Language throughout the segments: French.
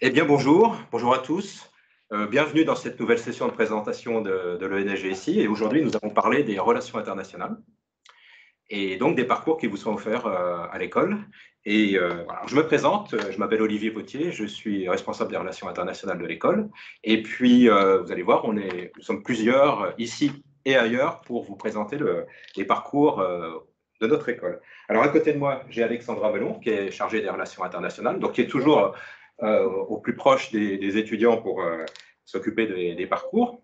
Eh bien, bonjour à tous. Bienvenue dans cette nouvelle session de présentation de l'ENSGSI. Et aujourd'hui, nous allons parler des relations internationales et donc des parcours qui vous sont offerts à l'école. Et voilà, je me présente, je m'appelle Olivier Potier, je suis responsable des relations internationales de l'école. Et puis, vous allez voir, nous sommes plusieurs ici et ailleurs pour vous présenter les parcours de notre école. Alors, à côté de moi, j'ai Alexandra Melon, qui est chargée des relations internationales, donc qui est toujours au plus proche des étudiants pour s'occuper des parcours.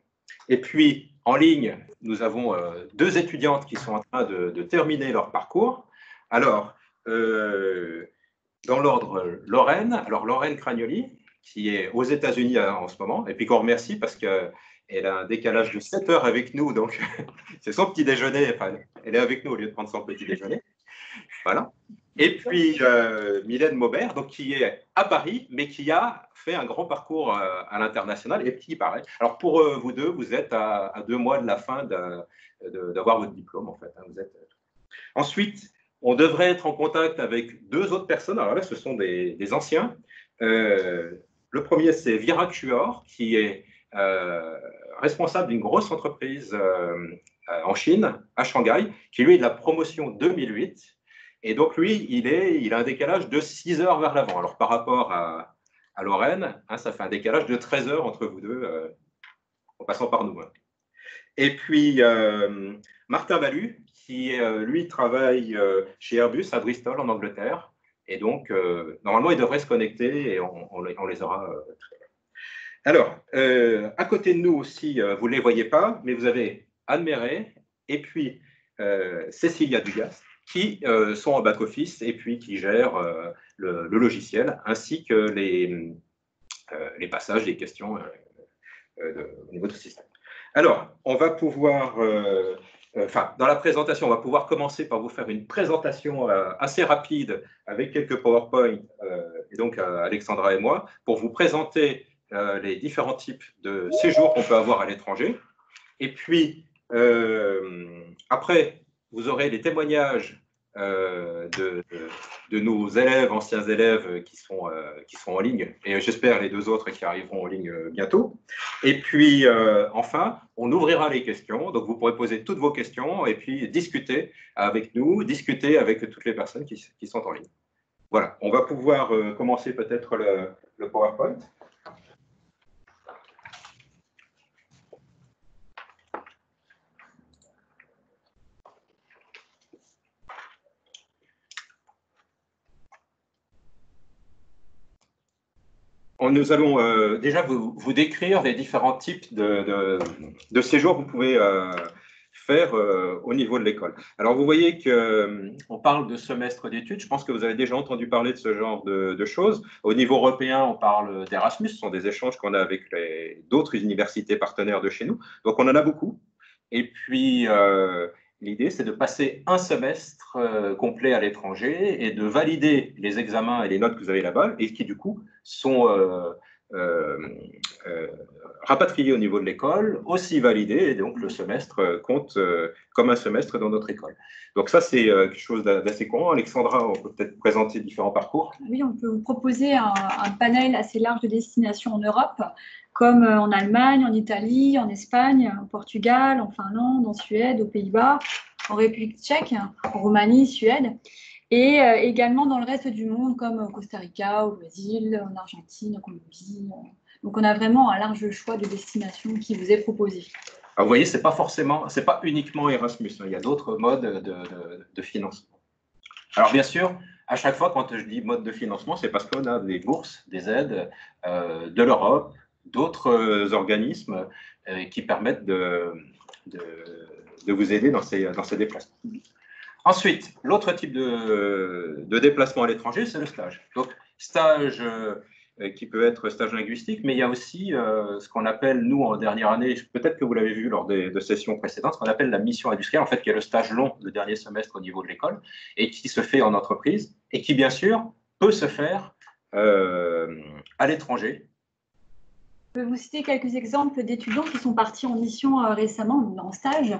Et puis, en ligne, nous avons deux étudiantes qui sont en train de terminer leur parcours. Alors, dans l'ordre, Lorraine. Alors, Lorraine Cragnoli, qui est aux États-Unis en ce moment, et puis qu'on remercie parce qu'elle a un décalage de 7 heures avec nous, donc c'est son petit déjeuner. Enfin, elle est avec nous au lieu de prendre son petit déjeuner. Voilà. Et puis Mylène Maubert, donc, qui est à Paris, mais qui a fait un grand parcours à l'international et qui paraît. Alors pour vous deux, vous êtes à 2 mois de la fin d'avoir votre diplôme, en fait. Hein, vous êtes... Ensuite, on devrait être en contact avec deux autres personnes. Alors là, ce sont des anciens. Le premier, c'est Virak Chuor, qui est responsable d'une grosse entreprise en Chine, à Shanghai, qui lui est de la promotion 2008. Et donc, lui, il a un décalage de 6 heures vers l'avant. Alors, par rapport à Lorraine, hein, ça fait un décalage de 13 heures entre vous deux, en passant par nous. Hein. Et puis, Martin Balu, qui, lui, travaille chez Airbus à Bristol, en Angleterre. Et donc, normalement, ils devraient se connecter et on les aura très bien. Alors, à côté de nous aussi, vous ne les voyez pas, mais vous avez Anne Méret et puis Cécilia Dugas, qui sont en back-office et puis qui gèrent le logiciel, ainsi que les passages, les questions au niveau du système. Alors, on va pouvoir, dans la présentation, on va pouvoir commencer par vous faire une présentation assez rapide avec quelques PowerPoint, et donc Alexandra et moi, pour vous présenter les différents types de séjours qu'on peut avoir à l'étranger. Et puis, après, vous aurez les témoignages de nos élèves, anciens élèves qui sont en ligne, et j'espère les deux autres qui arriveront en ligne bientôt. Et puis, enfin, on ouvrira les questions, donc vous pourrez poser toutes vos questions et puis discuter avec nous, discuter avec toutes les personnes qui sont en ligne. Voilà, on va pouvoir commencer peut-être le PowerPoint. Nous allons déjà vous décrire les différents types de séjours que vous pouvez faire au niveau de l'école. Alors, vous voyez qu'on parle de semestre d'études. Je pense que vous avez déjà entendu parler de ce genre de choses. Au niveau européen, on parle d'Erasmus. Ce sont des échanges qu'on a avec d'autres universités partenaires de chez nous. Donc, on en a beaucoup. Et puis, l'idée, c'est de passer un semestre complet à l'étranger et de valider les examens et les notes que vous avez là-bas et qui, du coup, sont rapatriés au niveau de l'école, aussi validés, et donc le semestre compte comme un semestre dans notre école. Donc ça, c'est quelque chose d'assez courant. Alexandra, on peut peut-être présenter différents parcours. Oui, on peut vous proposer un panel assez large de destinations en Europe, comme en Allemagne, en Italie, en Espagne, au Portugal, en Finlande, en Suède, aux Pays-Bas, en République tchèque, en Roumanie, Suède, et également dans le reste du monde, comme au Costa Rica, au Brésil, en Argentine, en Colombie. Donc, on a vraiment un large choix de destinations qui vous est proposé. Alors, vous voyez, c'est pas uniquement Erasmus. Hein, il y a d'autres modes de financement. Alors, bien sûr, à chaque fois, quand je dis mode de financement, c'est parce qu'on a des bourses, des aides de l'Europe, d'autres organismes qui permettent de vous aider dans ces déplacements. Ensuite, l'autre type de déplacement à l'étranger, c'est le stage. Donc, stage qui peut être stage linguistique, mais il y a aussi ce qu'on appelle, nous, en dernière année, peut-être que vous l'avez vu lors de sessions précédentes, ce qu'on appelle la mission industrielle, en fait, qui est le stage long, le dernier semestre au niveau de l'école, et qui se fait en entreprise, et qui, bien sûr, peut se faire à l'étranger. Je peux vous citer quelques exemples d'étudiants qui sont partis en mission récemment, en stage.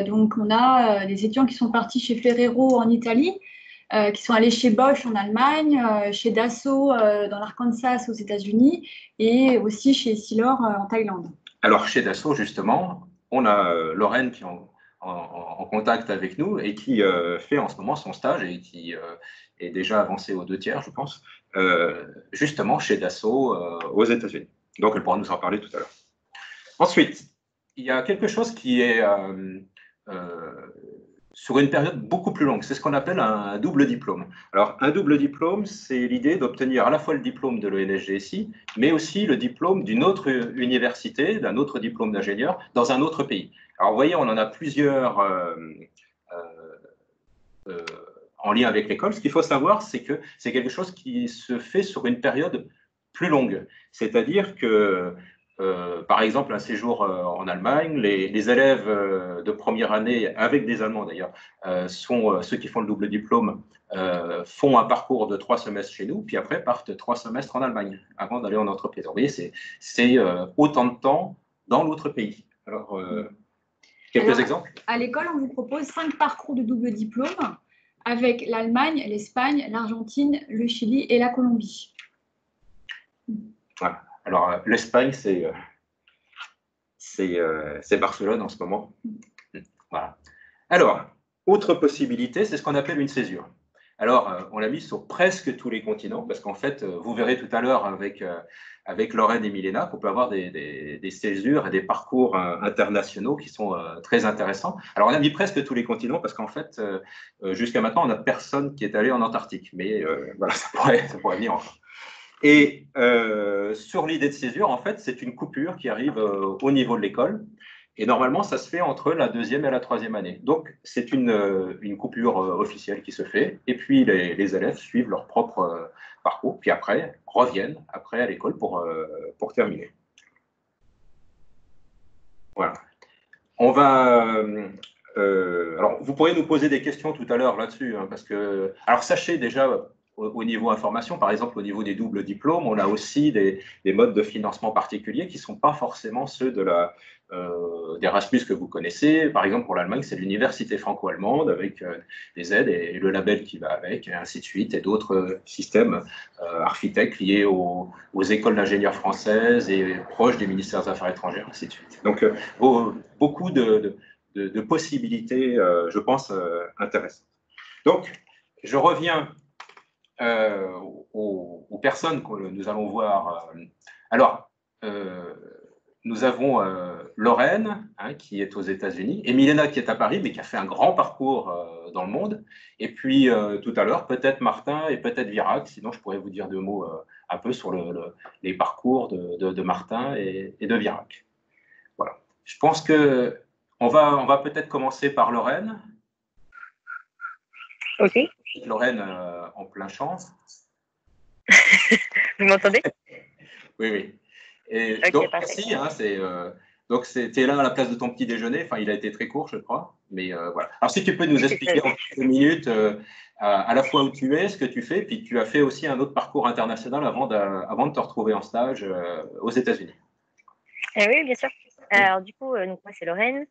Donc, on a des étudiants qui sont partis chez Ferrero en Italie, qui sont allés chez Bosch en Allemagne, chez Dassault dans l'Arkansas aux États-Unis et aussi chez Essilor en Thaïlande. Alors, chez Dassault, justement, on a Lorraine qui est en contact avec nous et qui fait en ce moment son stage et qui est déjà avancé aux 2 tiers, je pense, justement chez Dassault aux États-Unis. Donc, elle pourra nous en parler tout à l'heure. Ensuite, il y a quelque chose qui est sur une période beaucoup plus longue. C'est ce qu'on appelle un double diplôme. Alors, un double diplôme, c'est l'idée d'obtenir à la fois le diplôme de l'ENSGSI, mais aussi le diplôme d'une autre université, d'un autre diplôme d'ingénieur, dans un autre pays. Alors, vous voyez, on en a plusieurs en lien avec l'école. Ce qu'il faut savoir, c'est que c'est quelque chose qui se fait sur une période plus longue. C'est-à-dire que par exemple, un séjour en Allemagne, les élèves de première année, avec des Allemands d'ailleurs, sont ceux qui font le double diplôme, font un parcours de 3 semestres chez nous, puis après partent 3 semestres en Allemagne avant d'aller en entreprise. Donc, vous voyez, c'est autant de temps dans l'autre pays. Alors, quelques exemples? À l'école, on vous propose 5 parcours de double diplôme avec l'Allemagne, l'Espagne, l'Argentine, le Chili et la Colombie. Voilà. Alors, l'Espagne, c'est Barcelone en ce moment. Voilà. Alors, autre possibilité, c'est ce qu'on appelle une césure. Alors, on l'a mis sur presque tous les continents, parce qu'en fait, vous verrez tout à l'heure avec Lorraine et Milena qu'on peut avoir des césures et des parcours internationaux qui sont très intéressants. Alors, on a mis presque tous les continents, parce qu'en fait, jusqu'à maintenant, on n'a personne qui est allé en Antarctique. Mais voilà, ça pourrait venir encore. Et sur l'idée de césure, en fait, c'est une coupure qui arrive au niveau de l'école. Et normalement, ça se fait entre la 2e et la 3e année. Donc, c'est une coupure officielle qui se fait. Et puis, les élèves suivent leur propre parcours. Puis après, reviennent après à l'école pour terminer. Voilà. On va... alors, vous pourrez nous poser des questions tout à l'heure là-dessus. Hein, parce que... Alors, sachez déjà... Au niveau information, par exemple, au niveau des doubles diplômes, on a aussi des modes de financement particuliers qui ne sont pas forcément ceux d'Erasmus que vous connaissez. Par exemple, pour l'Allemagne, c'est l'université franco-allemande avec des aides et le label qui va avec, et ainsi de suite, et d'autres systèmes architectes liés aux écoles d'ingénieurs françaises et proches des ministères des Affaires étrangères, ainsi de suite. Donc, beaucoup de possibilités, je pense, intéressantes. Donc, je reviens aux personnes que nous allons voir. Alors, nous avons Lorraine, hein, qui est aux États-Unis, et Milena, qui est à Paris, mais qui a fait un grand parcours dans le monde. Et puis, tout à l'heure, peut-être Martin et peut-être Virac. Sinon, je pourrais vous dire 2 mots un peu sur les parcours de Martin et de Virac. Voilà. Je pense que on va peut-être commencer par Lorraine. Ok. Lorraine, en plein champ. Vous m'entendez? Oui, oui. Et okay, donc, parfait. merci. Hein, donc, c'était là à la place de ton petit déjeuner. Enfin, il a été très court, je crois. Mais voilà. Alors, si tu peux nous expliquer en quelques minutes à la fois où tu es, ce que tu fais, puis tu as fait aussi un autre parcours international avant de te retrouver en stage aux États-Unis. Oui, bien sûr. Alors, du coup, donc, moi, c'est Lorraine.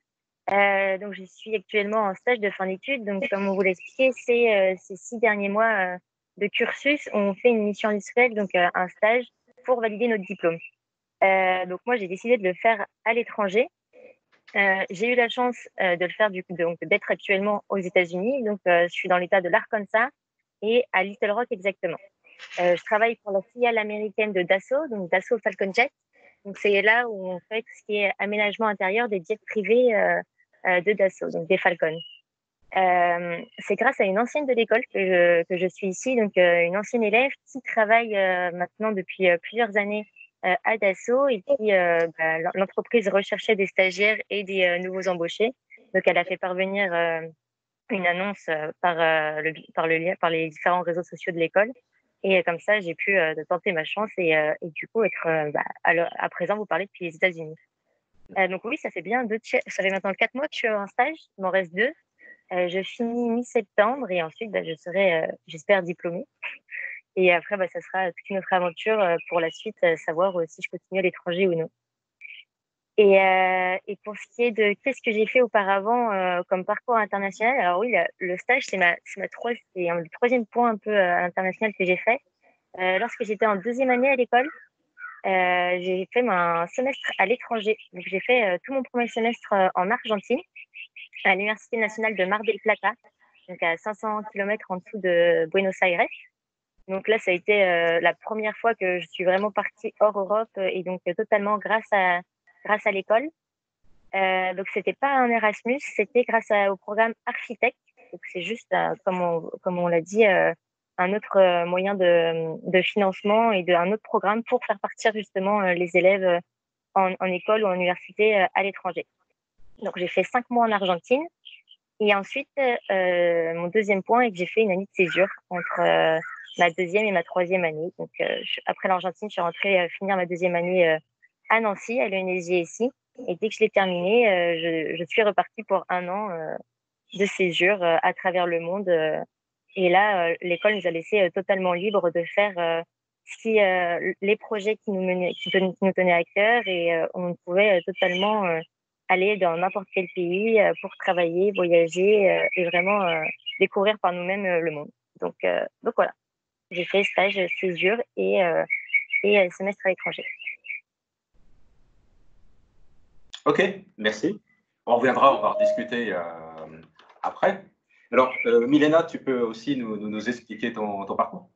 Donc, je suis actuellement en stage de fin d'études. Donc, comme on vous l'a expliqué, c'est ces 6 derniers mois de cursus, on fait une mission industrielle, donc un stage pour valider notre diplôme. Donc, moi, j'ai décidé de le faire à l'étranger. J'ai eu la chance de le faire, du coup, donc d'être actuellement aux États-Unis. Donc, je suis dans l'état de l'Arkansas et à Little Rock exactement. Je travaille pour la filiale américaine de Dassault, donc Dassault Falcon Jet. Donc, c'est là où on fait tout ce qui est aménagement intérieur des jets privés de Dassault, donc des Falcons. C'est grâce à une ancienne de l'école que je suis ici, donc une ancienne élève qui travaille maintenant depuis plusieurs années à Dassault, et puis l'entreprise recherchait des stagiaires et des nouveaux embauchés. Donc, elle a fait parvenir une annonce par les différents réseaux sociaux de l'école. Et comme ça, j'ai pu tenter ma chance et du coup être à présent vous parler depuis les États-Unis. Donc oui, ça fait maintenant 4 mois que je suis en stage. Il m'en reste 2. Je finis mi-septembre et ensuite je serai, j'espère, diplômée. Et après, ça sera toute une autre aventure pour la suite, savoir si je continue à l'étranger ou non. Et pour ce qui est de qu'est-ce que j'ai fait auparavant comme parcours international, alors oui, le stage, c'est le troisième point un peu à l'international que j'ai fait. Lorsque j'étais en deuxième année à l'école, j'ai fait un semestre à l'étranger. Donc, j'ai fait tout mon premier semestre en Argentine, à l'Université nationale de Mar del Plata, donc à 500 kilomètres en dessous de Buenos Aires. Donc là, ça a été la première fois que je suis vraiment partie hors Europe et donc totalement grâce à l'école. Donc, c'était pas un Erasmus, c'était grâce au programme Architect. Donc, c'est juste, comme on l'a dit, un autre moyen de financement et un autre programme pour faire partir justement les élèves en école ou en université à l'étranger. Donc, j'ai fait 5 mois en Argentine. Et ensuite, mon deuxième point est que j'ai fait une année de césure entre ma deuxième et ma troisième année. Donc, après l'Argentine, je suis rentrée finir ma deuxième année à Nancy, à l'ENSGSI. Et dès que je l'ai terminée, je suis repartie pour 1 an de césure à travers le monde. Et là, l'école nous a laissé totalement libres de faire les projets qui nous tenaient à cœur. Et on pouvait totalement aller dans n'importe quel pays pour travailler, voyager et vraiment découvrir par nous-mêmes le monde. Donc voilà, j'ai fait stage, césure et semestre à l'étranger. Ok, merci. On reviendra, on va rediscuter après. Alors, Milena, tu peux aussi nous expliquer ton parcours?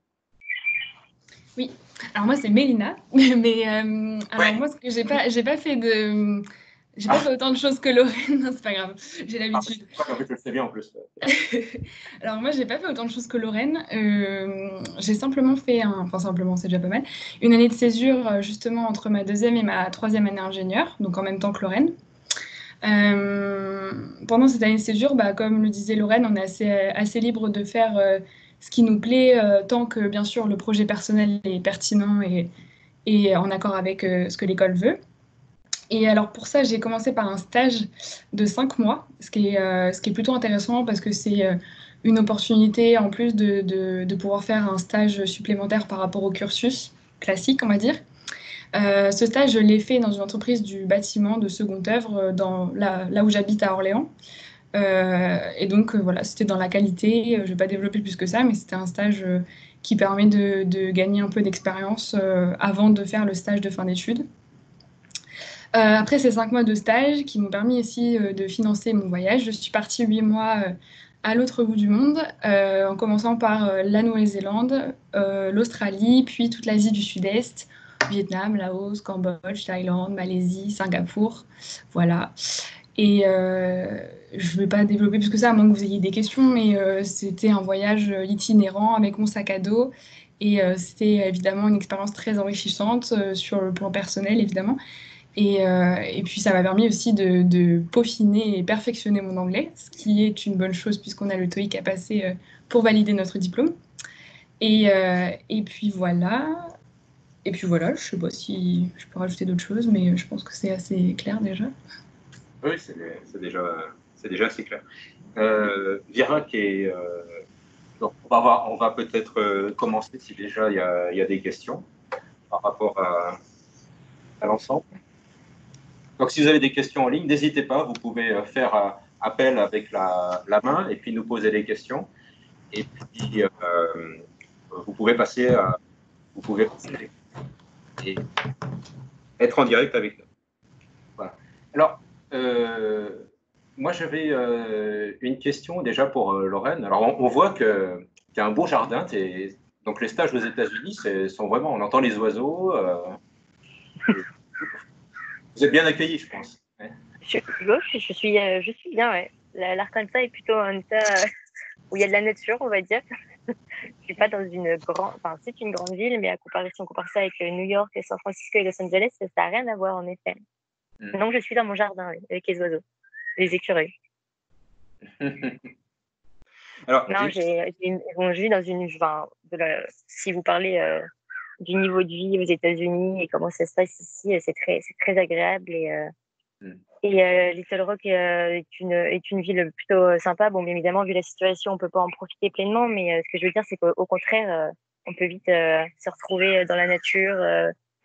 Oui, alors moi c'est Mélina, mais alors moi ce que j'ai pas fait autant de choses que Lorraine, non, c'est pas grave, j'ai l'habitude. Je le sais bien en plus. Alors moi j'ai pas fait autant de choses que Lorraine, j'ai simplement fait c'est déjà pas mal, une année de césure justement entre ma deuxième et ma troisième année ingénieure, donc en même temps que Lorraine. Pendant cette année de césure, comme le disait Lorraine, on est assez libre de faire ce qui nous plaît, tant que bien sûr le projet personnel est pertinent et en accord avec ce que l'école veut. Et alors pour ça, j'ai commencé par un stage de 5 mois, ce qui est plutôt intéressant parce que c'est une opportunité en plus de pouvoir faire un stage supplémentaire par rapport au cursus classique, on va dire. Ce stage, je l'ai fait dans une entreprise du bâtiment de seconde œuvre, là où j'habite à Orléans. Et donc voilà, c'était dans la qualité. Je ne vais pas développer plus que ça, mais c'était un stage qui permet de gagner un peu d'expérience avant de faire le stage de fin d'études. Après ces 5 mois de stage qui m'ont permis aussi de financer mon voyage, je suis partie 8 mois à l'autre bout du monde, en commençant par la Nouvelle-Zélande, l'Australie, puis toute l'Asie du Sud-Est, Vietnam, Laos, Cambodge, Thaïlande, Malaisie, Singapour. Voilà. Et je ne vais pas développer plus que ça, à moins que vous ayez des questions, mais c'était un voyage itinérant avec mon sac à dos. Et c'était évidemment une expérience très enrichissante sur le plan personnel, évidemment. Et puis ça m'a permis aussi de peaufiner et perfectionner mon anglais, ce qui est une bonne chose puisqu'on a le TOEIC à passer pour valider notre diplôme. Et puis voilà. Et puis voilà, je ne sais pas si je peux rajouter d'autres choses, mais je pense que c'est assez clair déjà. Oui, c'est déjà assez clair. Virac donc on va peut-être commencer si déjà il y a des questions par rapport à l'ensemble. Donc, si vous avez des questions en ligne, n'hésitez pas, vous pouvez faire appel avec la main et puis nous poser des questions. Et puis, vous pouvez passer et être en direct avec nous. Voilà. Alors, moi, j'avais une question déjà pour Lorraine. Alors, on voit qu'il y a un beau jardin. Donc, les stages aux États-Unis sont vraiment, on entend les oiseaux. Vous êtes bien accueillis, je pense. Ouais. Je suis bien, ouais. L'Arkansas est plutôt un état où il y a de la nature, on va dire. Je suis pas dans c'est une grande ville, mais si on compare ça avec New York, San Francisco et Los Angeles, ça n'a rien à voir, en effet. Donc, je suis dans mon jardin, avec les oiseaux, les écureuils. Alors, non, je vis dans si vous parlez du niveau de vie aux États-Unis et comment ça se passe ici, c'est très agréable. Et Little Rock est une ville plutôt sympa. Bon, bien évidemment, vu la situation, on peut pas en profiter pleinement, mais ce que je veux dire, c'est qu'au contraire, on peut vite se retrouver dans la nature,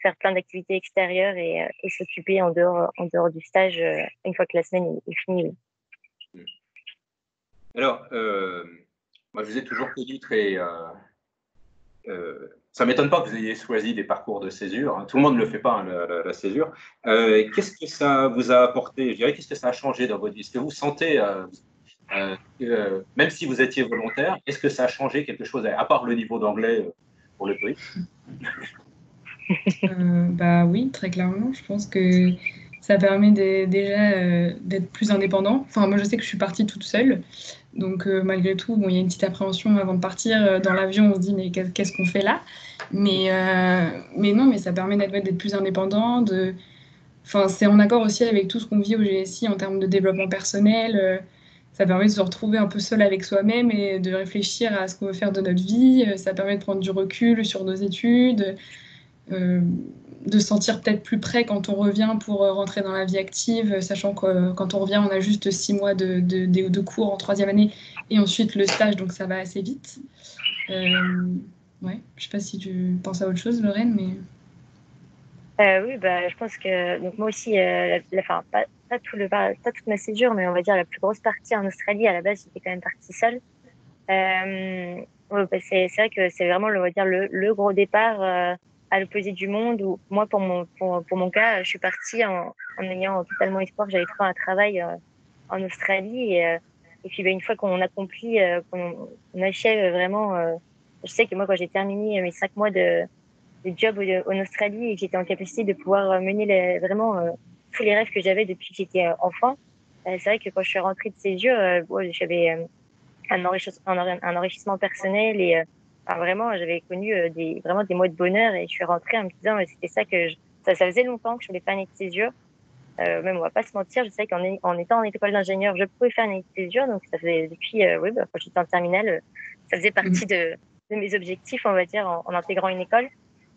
faire plein d'activités extérieures et s'occuper en dehors du stage une fois que la semaine est finie. Oui. Alors, moi, je vous ai toujours connu très. Ça ne m'étonne pas que vous ayez choisi des parcours de césure. Hein. Tout le monde ne le fait pas, hein, la césure. Qu'est-ce que ça vous a apporté? Je dirais, qu'est-ce que ça a changé dans votre vie? Est-ce que vous sentez, même si vous étiez volontaire, est-ce que ça a changé quelque chose, à part le niveau d'anglais pour le TOEIC? Bah oui, très clairement. Je pense que ça permet déjà d'être plus indépendant. Enfin, moi, je sais que je suis partie toute seule. Donc, malgré tout, bon, il y a une petite appréhension avant de partir. Dans l'avion, on se dit, mais qu'est-ce qu'on fait là? Mais non, mais ça permet d'être plus indépendant. Enfin, c'est en accord aussi avec tout ce qu'on vit au GSI en termes de développement personnel. Ça permet de se retrouver un peu seul avec soi-même et de réfléchir à ce qu'on veut faire de notre vie. Ça permet de prendre du recul sur nos études. De se sentir peut-être plus prêt quand on revient pour rentrer dans la vie active, sachant que quand on revient, on a juste 6 mois de cours en 3e année et ensuite le stage, donc ça va assez vite. Ouais, je sais pas si tu penses à autre chose, Lorraine, mais... Oui, bah, je pense que donc moi aussi, enfin, pas toute ma séjour, mais on va dire la plus grosse partie en Australie, à la base, j'étais quand même partie seule. Ouais, bah, c'est vrai que c'est vraiment, on va dire, le gros départ à l'opposé du monde où moi, pour mon cas, je suis partie en ayant totalement espoir que j'allais trouver un travail en Australie. Et puis, bah, une fois qu'on accomplit, qu'on achève vraiment, je sais que moi, quand j'ai terminé mes 5 mois de job en Australie et que j'étais en capacité de pouvoir mener vraiment tous les rêves que j'avais depuis que j'étais enfant, c'est vrai que quand je suis rentrée de césure, j'avais un enrichissement personnel et enfin, vraiment, j'avais connu vraiment des mois de bonheur et je suis rentrée en me disant c'était ça que ça faisait longtemps que je voulais faire une année de césure. Même on va pas se mentir, je sais qu'en étant en école d'ingénieur, je pouvais faire une année de césure, donc ça faisait depuis oui, bah, quand j'étais en terminale, ça faisait partie de mes objectifs, on va dire, en intégrant une école.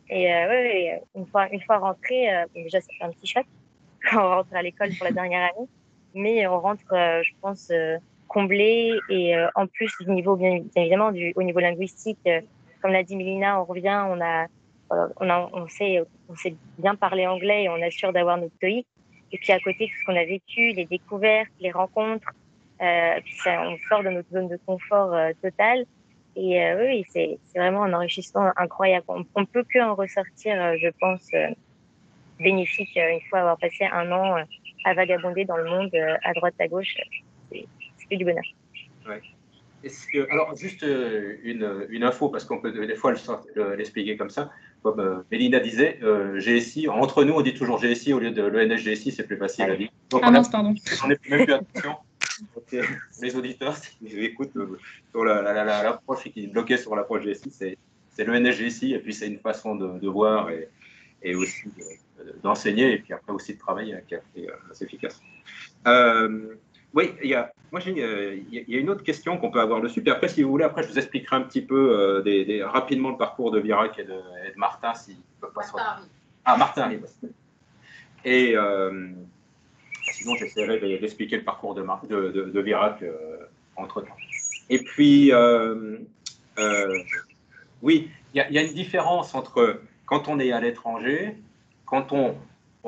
Et ouais, une fois rentrée, déjà ça fait un petit choc quand on rentre à l'école pour la dernière année, mais on rentre, je pense, comblé et en plus du niveau, bien évidemment, au niveau linguistique, comme l'a dit Mélina, on revient, on sait bien parler anglais et on assure d'avoir notre TOEIC. Et puis à côté, tout ce qu'on a vécu, les découvertes, les rencontres, puis on sort de notre zone de confort totale. Et oui, c'est vraiment un enrichissement incroyable. On ne peut que en ressortir, je pense, bénéfique une fois avoir passé un an à vagabonder dans le monde, à droite, à gauche. C'est que du bonheur. Ouais. Alors, juste une info, parce qu'on peut des fois l'expliquer comme ça. Comme Mélina disait, GSI, entre nous, on dit toujours GSI au lieu de l'ENS GSI, c'est plus facile à dire. Donc, mince, pardon. On n'est même plus attention. Donc, les auditeurs, s'ils écoutent sur l'approche qui est bloquée sur l'approche GSI, c'est l'ENS GSI, et puis c'est une façon de voir et aussi d'enseigner, et puis après aussi de travailler qui est assez efficace. Oui, il y a une autre question qu'on peut avoir dessus. Puis après, si vous voulez, après, je vous expliquerai un petit peu rapidement le parcours de Virac et de Martin, s'ils ne peuvent pas se retrouver. Ah, Martin arrive. Et sinon, j'essaierai d'expliquer le parcours de Virac entre-temps. Et puis, oui, il y a une différence entre quand on est à l'étranger, quand on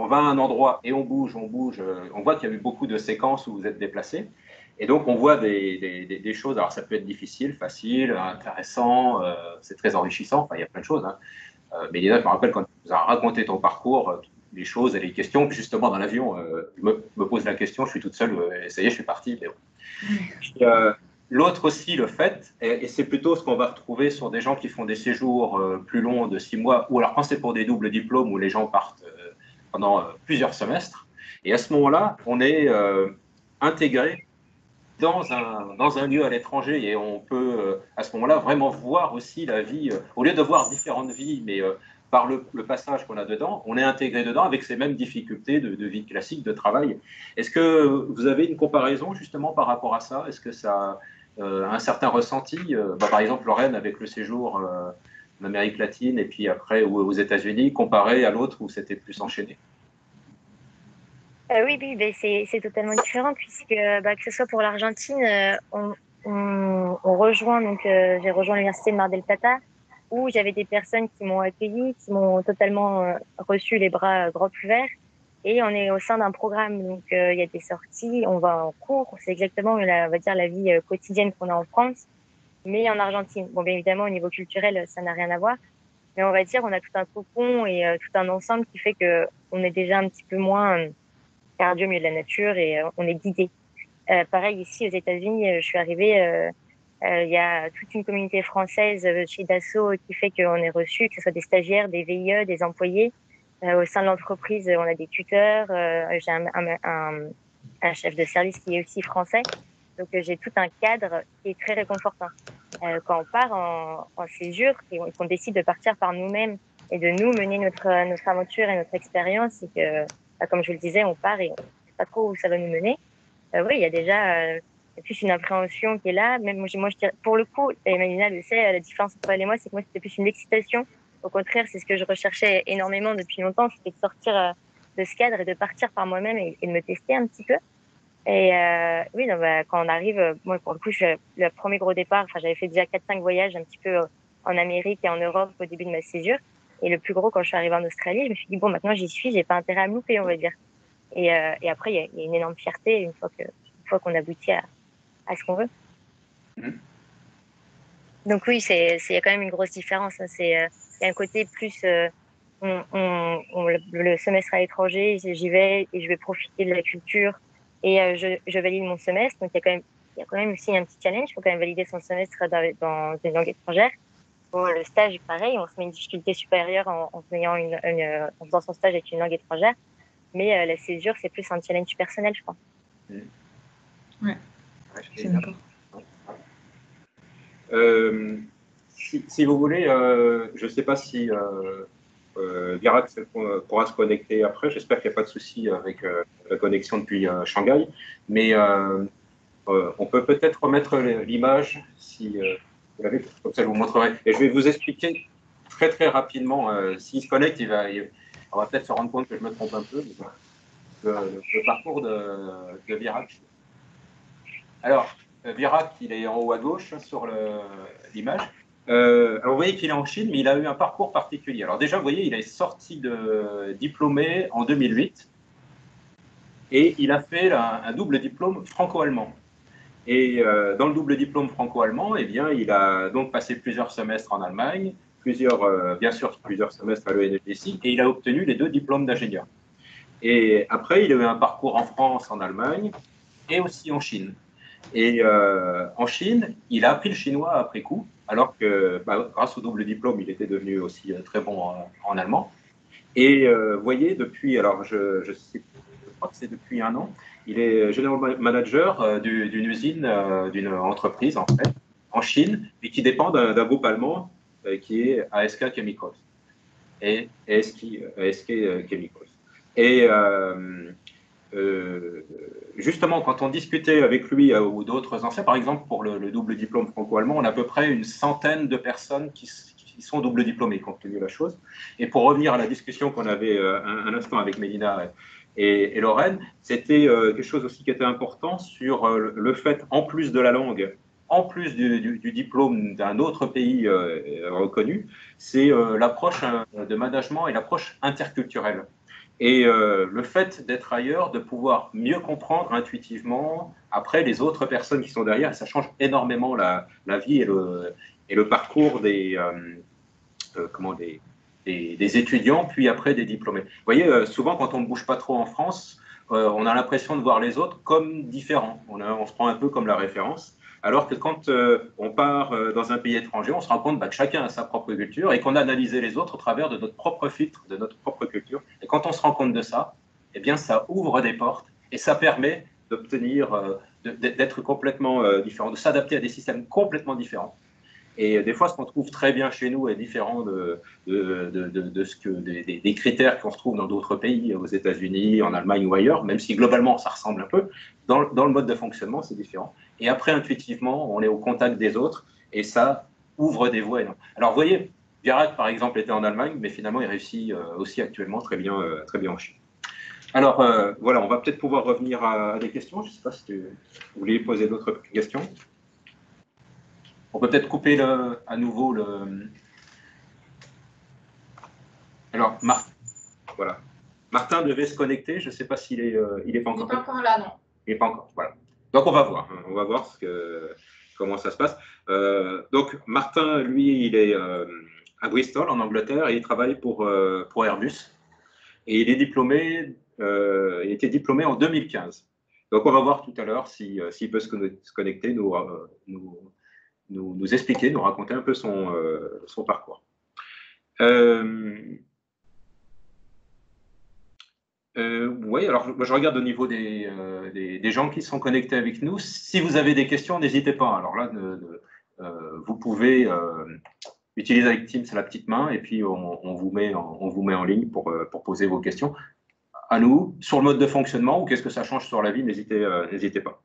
va à un endroit et on bouge, on voit qu'il y a eu beaucoup de séquences où vous êtes déplacé. Et donc, on voit des choses. Alors, ça peut être difficile, facile, intéressant, c'est très enrichissant. Enfin, il y a plein de choses. Hein. Mais Lina, je me rappelle quand tu nous as raconté ton parcours, les choses et les questions. Puis justement, dans l'avion, je me pose la question, je suis toute seule, et ça y est, je suis parti. Mais bon. L'autre aussi, le fait, et c'est plutôt ce qu'on va retrouver sur des gens qui font des séjours plus longs de 6 mois, ou alors quand c'est pour des doubles diplômes où les gens partent pendant plusieurs semestres. Et à ce moment-là, on est intégré dans un lieu à l'étranger et on peut à ce moment-là vraiment voir aussi la vie, au lieu de voir différentes vies, mais par le passage qu'on a dedans, on est intégré dedans avec ces mêmes difficultés de vie classique, de travail. Est-ce que vous avez une comparaison justement par rapport à ça? Est-ce que ça a un certain ressenti par exemple, Lorraine, avec le séjour en Amérique latine et puis après aux États-Unis, comparé à l'autre où c'était plus enchaîné? Oui, c'est totalement différent puisque que ce soit pour l'Argentine, on rejoint, donc j'ai rejoint l'université de Mar del Plata où j'avais des personnes qui m'ont accueilli, qui m'ont totalement reçu les bras grands ouverts. Et on est au sein d'un programme, donc il y a des sorties, on va en cours, c'est exactement on va dire la vie quotidienne qu'on a en France, mais en Argentine. Bon, bien évidemment, au niveau culturel, ça n'a rien à voir, mais on va dire on a tout un cocon et tout un ensemble qui fait que on est déjà un petit peu moins perdu au milieu de la nature et on est guidé. Pareil ici aux États-Unis, je suis arrivée. Il y a toute une communauté française chez Dassault qui fait qu'on est reçu, que ce soit des stagiaires, des VIE, des employés. Au sein de l'entreprise, on a des tuteurs. J'ai un chef de service qui est aussi français. Donc, j'ai tout un cadre qui est très réconfortant. Quand on part en césure et qu'on décide de partir par nous-mêmes et de nous mener notre aventure et notre expérience, c'est que, comme je vous le disais, on part et on ne sait pas trop où ça va nous mener. Oui, il y a déjà plus une appréhension qui est là. Même moi, je dirais, pour le coup, et Manina le sait, la différence entre elle et moi, c'est que moi, c'était plus une excitation. Au contraire, c'est ce que je recherchais énormément depuis longtemps, c'était de sortir de ce cadre et de partir par moi-même et de me tester un petit peu. Et oui, donc, quand on arrive, moi, pour le coup, le premier gros départ, enfin, j'avais fait déjà 4-5 voyages un petit peu en Amérique et en Europe au début de ma césure. Et le plus gros, quand je suis arrivée en Australie, je me suis dit, bon, maintenant, j'y suis, j'ai pas intérêt à me louper, on va dire. Et après, il y a une énorme fierté une fois qu'on aboutit à ce qu'on veut. Donc oui, il y a quand même une grosse différence. Il y a un côté plus, le semestre à l'étranger, j'y vais et je vais profiter de la culture et je valide mon semestre. Donc il y a quand même aussi un petit challenge. Il faut quand même valider son semestre dans une langue étrangère. Bon, le stage, pareil, on se met une difficulté supérieure en faisant son stage avec une langue étrangère. Mais la césure, c'est plus un challenge personnel, je crois. Ouais, je suis d'accord. Si vous voulez, je ne sais pas si Virat pourra se connecter après. J'espère qu'il n'y a pas de souci avec la connexion depuis Shanghai. Mais on peut peut-être remettre l'image si vous l'avez, comme ça je vous montrerai. Et je vais vous expliquer très très rapidement. S'il se connecte, on va peut-être se rendre compte que je me trompe un peu. Le parcours de Virat. Alors, Virat, il est en haut à gauche sur l'image. Alors, vous voyez qu'il est en Chine, mais il a eu un parcours particulier. Alors déjà, vous voyez, il est sorti de diplômé en 2008 et il a fait un double diplôme franco-allemand. Et dans le double diplôme franco-allemand, eh bien, il a donc passé plusieurs semestres en Allemagne, bien sûr plusieurs semestres à l'ENFSI, et il a obtenu les 2 diplômes d'ingénieur. Et après, il a eu un parcours en France, en Allemagne et aussi en Chine. Et en Chine, il a appris le chinois après coup, alors que grâce au double diplôme, il était devenu aussi très bon en allemand. Et vous voyez, depuis, alors je crois que c'est depuis 1 an, il est general manager d'une usine, d'une entreprise en fait, en Chine, et qui dépend d'un groupe allemand qui est ASK Chemicals. Et ASK Chemicals. Et justement, quand on discutait avec lui ou d'autres anciens, par exemple pour le double diplôme franco-allemand, on a à peu près une centaine de personnes qui sont double diplômées, compte tenu de la chose. Et pour revenir à la discussion qu'on avait un instant avec Mélina et Lorraine, c'était quelque chose aussi qui était important sur le fait, en plus de la langue, en plus du diplôme d'un autre pays reconnu, c'est l'approche de management et l'approche interculturelle. Et le fait d'être ailleurs, de pouvoir mieux comprendre intuitivement après les autres personnes qui sont derrière, ça change énormément la vie et le parcours des étudiants, puis après des diplômés. Vous voyez, souvent quand on ne bouge pas trop en France, on a l'impression de voir les autres comme différents. On se prend un peu comme la référence. Alors que quand on part dans un pays étranger, on se rend compte que chacun a sa propre culture et qu'on a analysé les autres au travers de notre propre filtre, de notre propre culture. Et quand on se rend compte de ça, eh bien, ça ouvre des portes et ça permet d'obtenir, d'être complètement différent, de s'adapter à des systèmes complètement différents. Et des fois, ce qu'on trouve très bien chez nous est différent des critères qu'on se trouve dans d'autres pays, aux États-Unis, en Allemagne ou ailleurs, même si globalement ça ressemble un peu. Dans le mode de fonctionnement, c'est différent. Et après, intuitivement, on est au contact des autres et ça ouvre des voies. Alors, vous voyez, Virat, par exemple, était en Allemagne, mais finalement, il réussit aussi actuellement très bien en Chine. Alors, voilà, on va peut-être pouvoir revenir à des questions. Je ne sais pas si vous voulez poser d'autres questions. On peut peut-être couper à nouveau Alors, voilà. Martin devait se connecter. Je ne sais pas s'il est, il est pas encore. Il n'est pas encore là, non. Il n'est pas encore. Voilà. Donc, on va voir. On va voir comment ça se passe. Donc, Martin, lui, il est à Bristol, en Angleterre, et il travaille pour Airbus. Et il est diplômé, il était diplômé en 2015. Donc, on va voir tout à l'heure s'il peut se connecter, nous expliquer, nous raconter un peu son parcours. Oui, alors moi, je regarde au niveau des gens qui sont connectés avec nous. Si vous avez des questions, n'hésitez pas. Alors là, vous pouvez utiliser avec Teams la petite main et puis on vous met en ligne pour poser vos questions à nous sur le mode de fonctionnement ou qu'est-ce que ça change sur la vie, n'hésitez pas.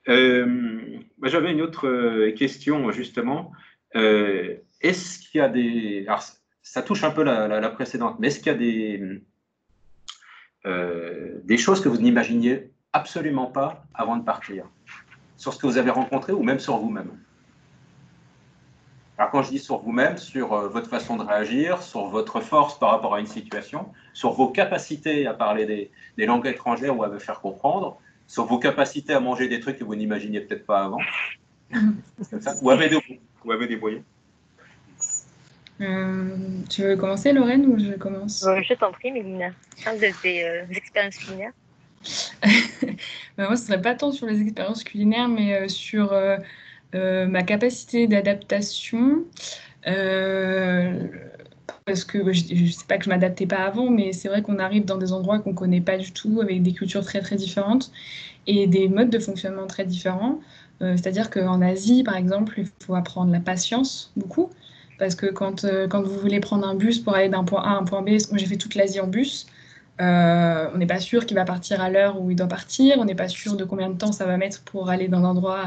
J'avais une autre question justement. Est-ce qu'il y a des... Alors, ça touche un peu la précédente, mais est-ce qu'il y a des choses que vous n'imaginiez absolument pas avant de partir, sur ce que vous avez rencontré ou même sur vous-même? Alors quand je dis sur vous-même, sur votre façon de réagir, sur votre force par rapport à une situation, sur vos capacités à parler des langues étrangères ou à me faire comprendre, sur vos capacités à manger des trucs que vous n'imaginiez peut-être pas avant, comme ça. Ou avec des moyens. Tu veux commencer, Lorraine, ou je commence? Je t'en prie, Mélina. Parle de tes expériences culinaires. Moi, ce serait pas tant sur les expériences culinaires, mais sur ma capacité d'adaptation. Parce que je sais pas que je m'adaptais pas avant, mais c'est vrai qu'on arrive dans des endroits qu'on connaît pas du tout, avec des cultures très très différentes et des modes de fonctionnement très différents. C'est-à-dire qu'en Asie, par exemple, il faut apprendre la patience beaucoup. Parce que quand vous voulez prendre un bus pour aller d'un point A à un point B, moi j'ai fait toute l'Asie en bus, on n'est pas sûr qu'il va partir à l'heure où il doit partir, on n'est pas sûr de combien de temps ça va mettre pour aller d'un endroit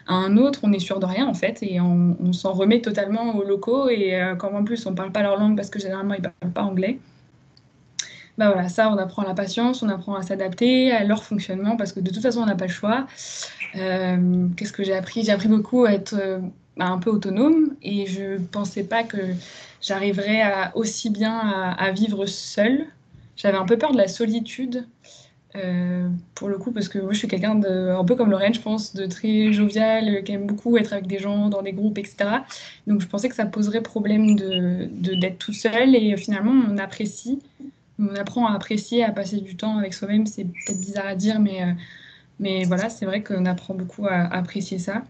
à un autre, on n'est sûr de rien en fait, et on s'en remet totalement aux locaux, et quand en plus on ne parle pas leur langue parce que généralement ils ne parlent pas anglais, bah voilà, ça on apprend la patience, on apprend à s'adapter à leur fonctionnement parce que de toute façon on n'a pas le choix. Qu'est-ce que j'ai appris? J'ai appris beaucoup à être un peu autonome, et je pensais pas que j'arriverais aussi bien à vivre seule. J'avais un peu peur de la solitude, pour le coup, parce que moi je suis quelqu'un un peu comme Lorraine, je pense, de très jovial, qui aime beaucoup être avec des gens dans des groupes, etc. Donc je pensais que ça poserait problème d'être toute seule, et finalement on apprend à apprécier, à passer du temps avec soi-même. C'est peut-être bizarre à dire, mais voilà, c'est vrai qu'on apprend beaucoup à apprécier ça.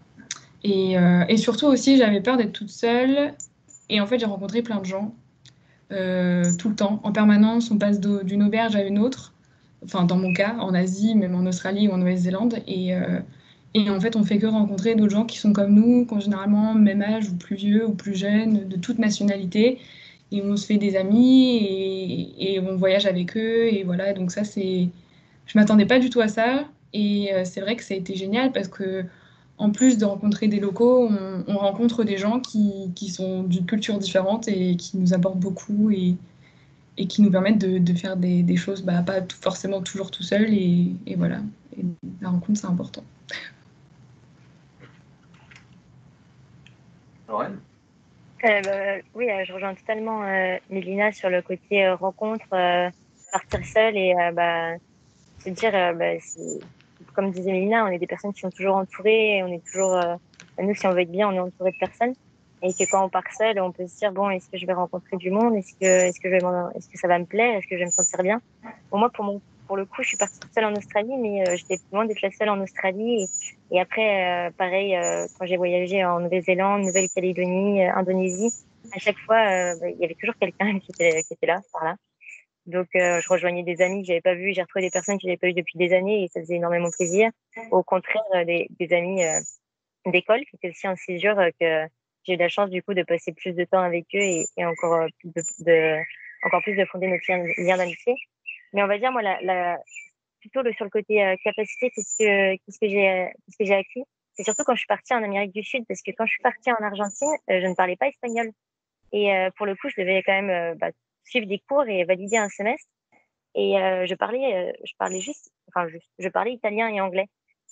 Et surtout aussi, j'avais peur d'être toute seule. Et en fait, j'ai rencontré plein de gens tout le temps, en permanence. On passe d'une auberge à une autre. Enfin, dans mon cas, en Asie, même en Australie ou en Nouvelle-Zélande. Et en fait, on fait que rencontrer d'autres gens qui sont comme nous, qui ont généralement même âge, ou plus vieux, ou plus jeunes, de toute nationalité. Et on se fait des amis, et on voyage avec eux. Et voilà, donc ça, c'est... Je m'attendais pas du tout à ça. Et c'est vrai que ça a été génial parce que, en plus de rencontrer des locaux, on rencontre des gens qui sont d'une culture différente et qui nous apportent beaucoup, et qui nous permettent de faire des choses, pas forcément toujours tout seul. Et voilà, et la rencontre, c'est important. Lorraine? Oui, je rejoins totalement Mélina sur le côté rencontre, partir seule et se dire, comme disait Mélina, on est des personnes qui sont toujours entourées, et on est toujours, nous, si on veut être bien, on est entouré de personnes. Et que quand on part seul, on peut se dire, bon, est-ce que je vais rencontrer du monde? Est-ce que ça va me plaire? Est-ce que je vais me sentir bien? Pour moi, pour le coup, je suis partie toute seule en Australie, mais j'étais loin d'être la seule en Australie. Et après, pareil, quand j'ai voyagé en Nouvelle-Zélande, Nouvelle-Calédonie, Indonésie, à chaque fois, il y avait toujours quelqu'un qui était là, par là. Donc, je rejoignais des amis que j'avais pas vus. J'ai retrouvé des personnes que j'avais pas vues depuis des années, et ça faisait énormément plaisir. Au contraire, des amis d'école qui étaient aussi en césure, que j'ai eu la chance du coup de passer plus de temps avec eux, et encore encore plus de fonder notre lien d'amitié. Mais on va dire, moi, plutôt sur le côté capacité, qu'est-ce que j'ai acquis. C'est surtout quand je suis partie en Amérique du Sud, parce que quand je suis partie en Argentine, je ne parlais pas espagnol. Et pour le coup, je devais quand même suivre des cours et valider un semestre. Et je parlais italien et anglais.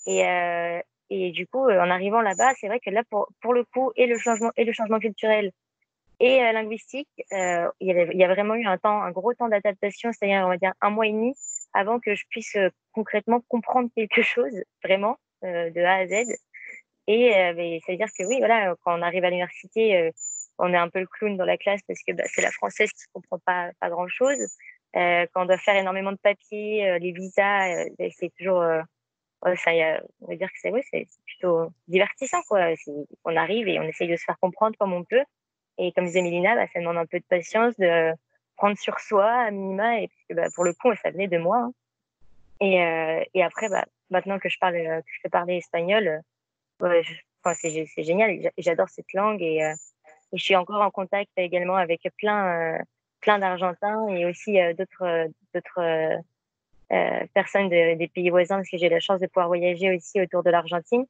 Et, et du coup, en arrivant là-bas, c'est vrai que là, pour le coup, et le changement culturel, et linguistique. Il y a vraiment eu un gros temps d'adaptation, c'est-à-dire on va dire 1 mois et demi avant que je puisse concrètement comprendre quelque chose, vraiment, de A à Z. Et mais ça veut dire que oui, voilà, quand on arrive à l'université, on est un peu le clown dans la classe parce que c'est la française qui ne comprend pas grand-chose. Quand on doit faire énormément de papiers, les visas, c'est toujours... ça, on va dire que c'est plutôt divertissant, quoi. On arrive et on essaye de se faire comprendre comme on peut. Et comme disait Mélina, ça demande un peu de patience, de prendre sur soi à minima. Et puis, pour le coup, ça venait de moi, hein. Et après, maintenant que je peux parler espagnol, enfin, c'est génial. J'adore cette langue et je suis encore en contact également avec plein d'Argentins et aussi d'autres personnes des pays voisins parce que j'ai la chance de pouvoir voyager aussi autour de l'Argentine.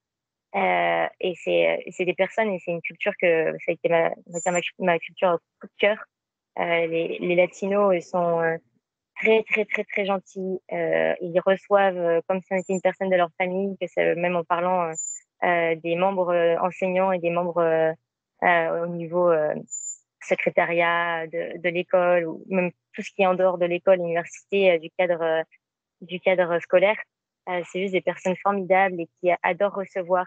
Et c'est des personnes et c'est une culture que ça a été ma culture coup de cœur. Les Latinos ils sont très très très très gentils. Ils reçoivent comme si on était une personne de leur famille, même en parlant des membres enseignants et des membres au niveau secrétariat de l'école ou même tout ce qui est en dehors de l'école, l'université, du cadre scolaire. C'est juste des personnes formidables et qui adorent recevoir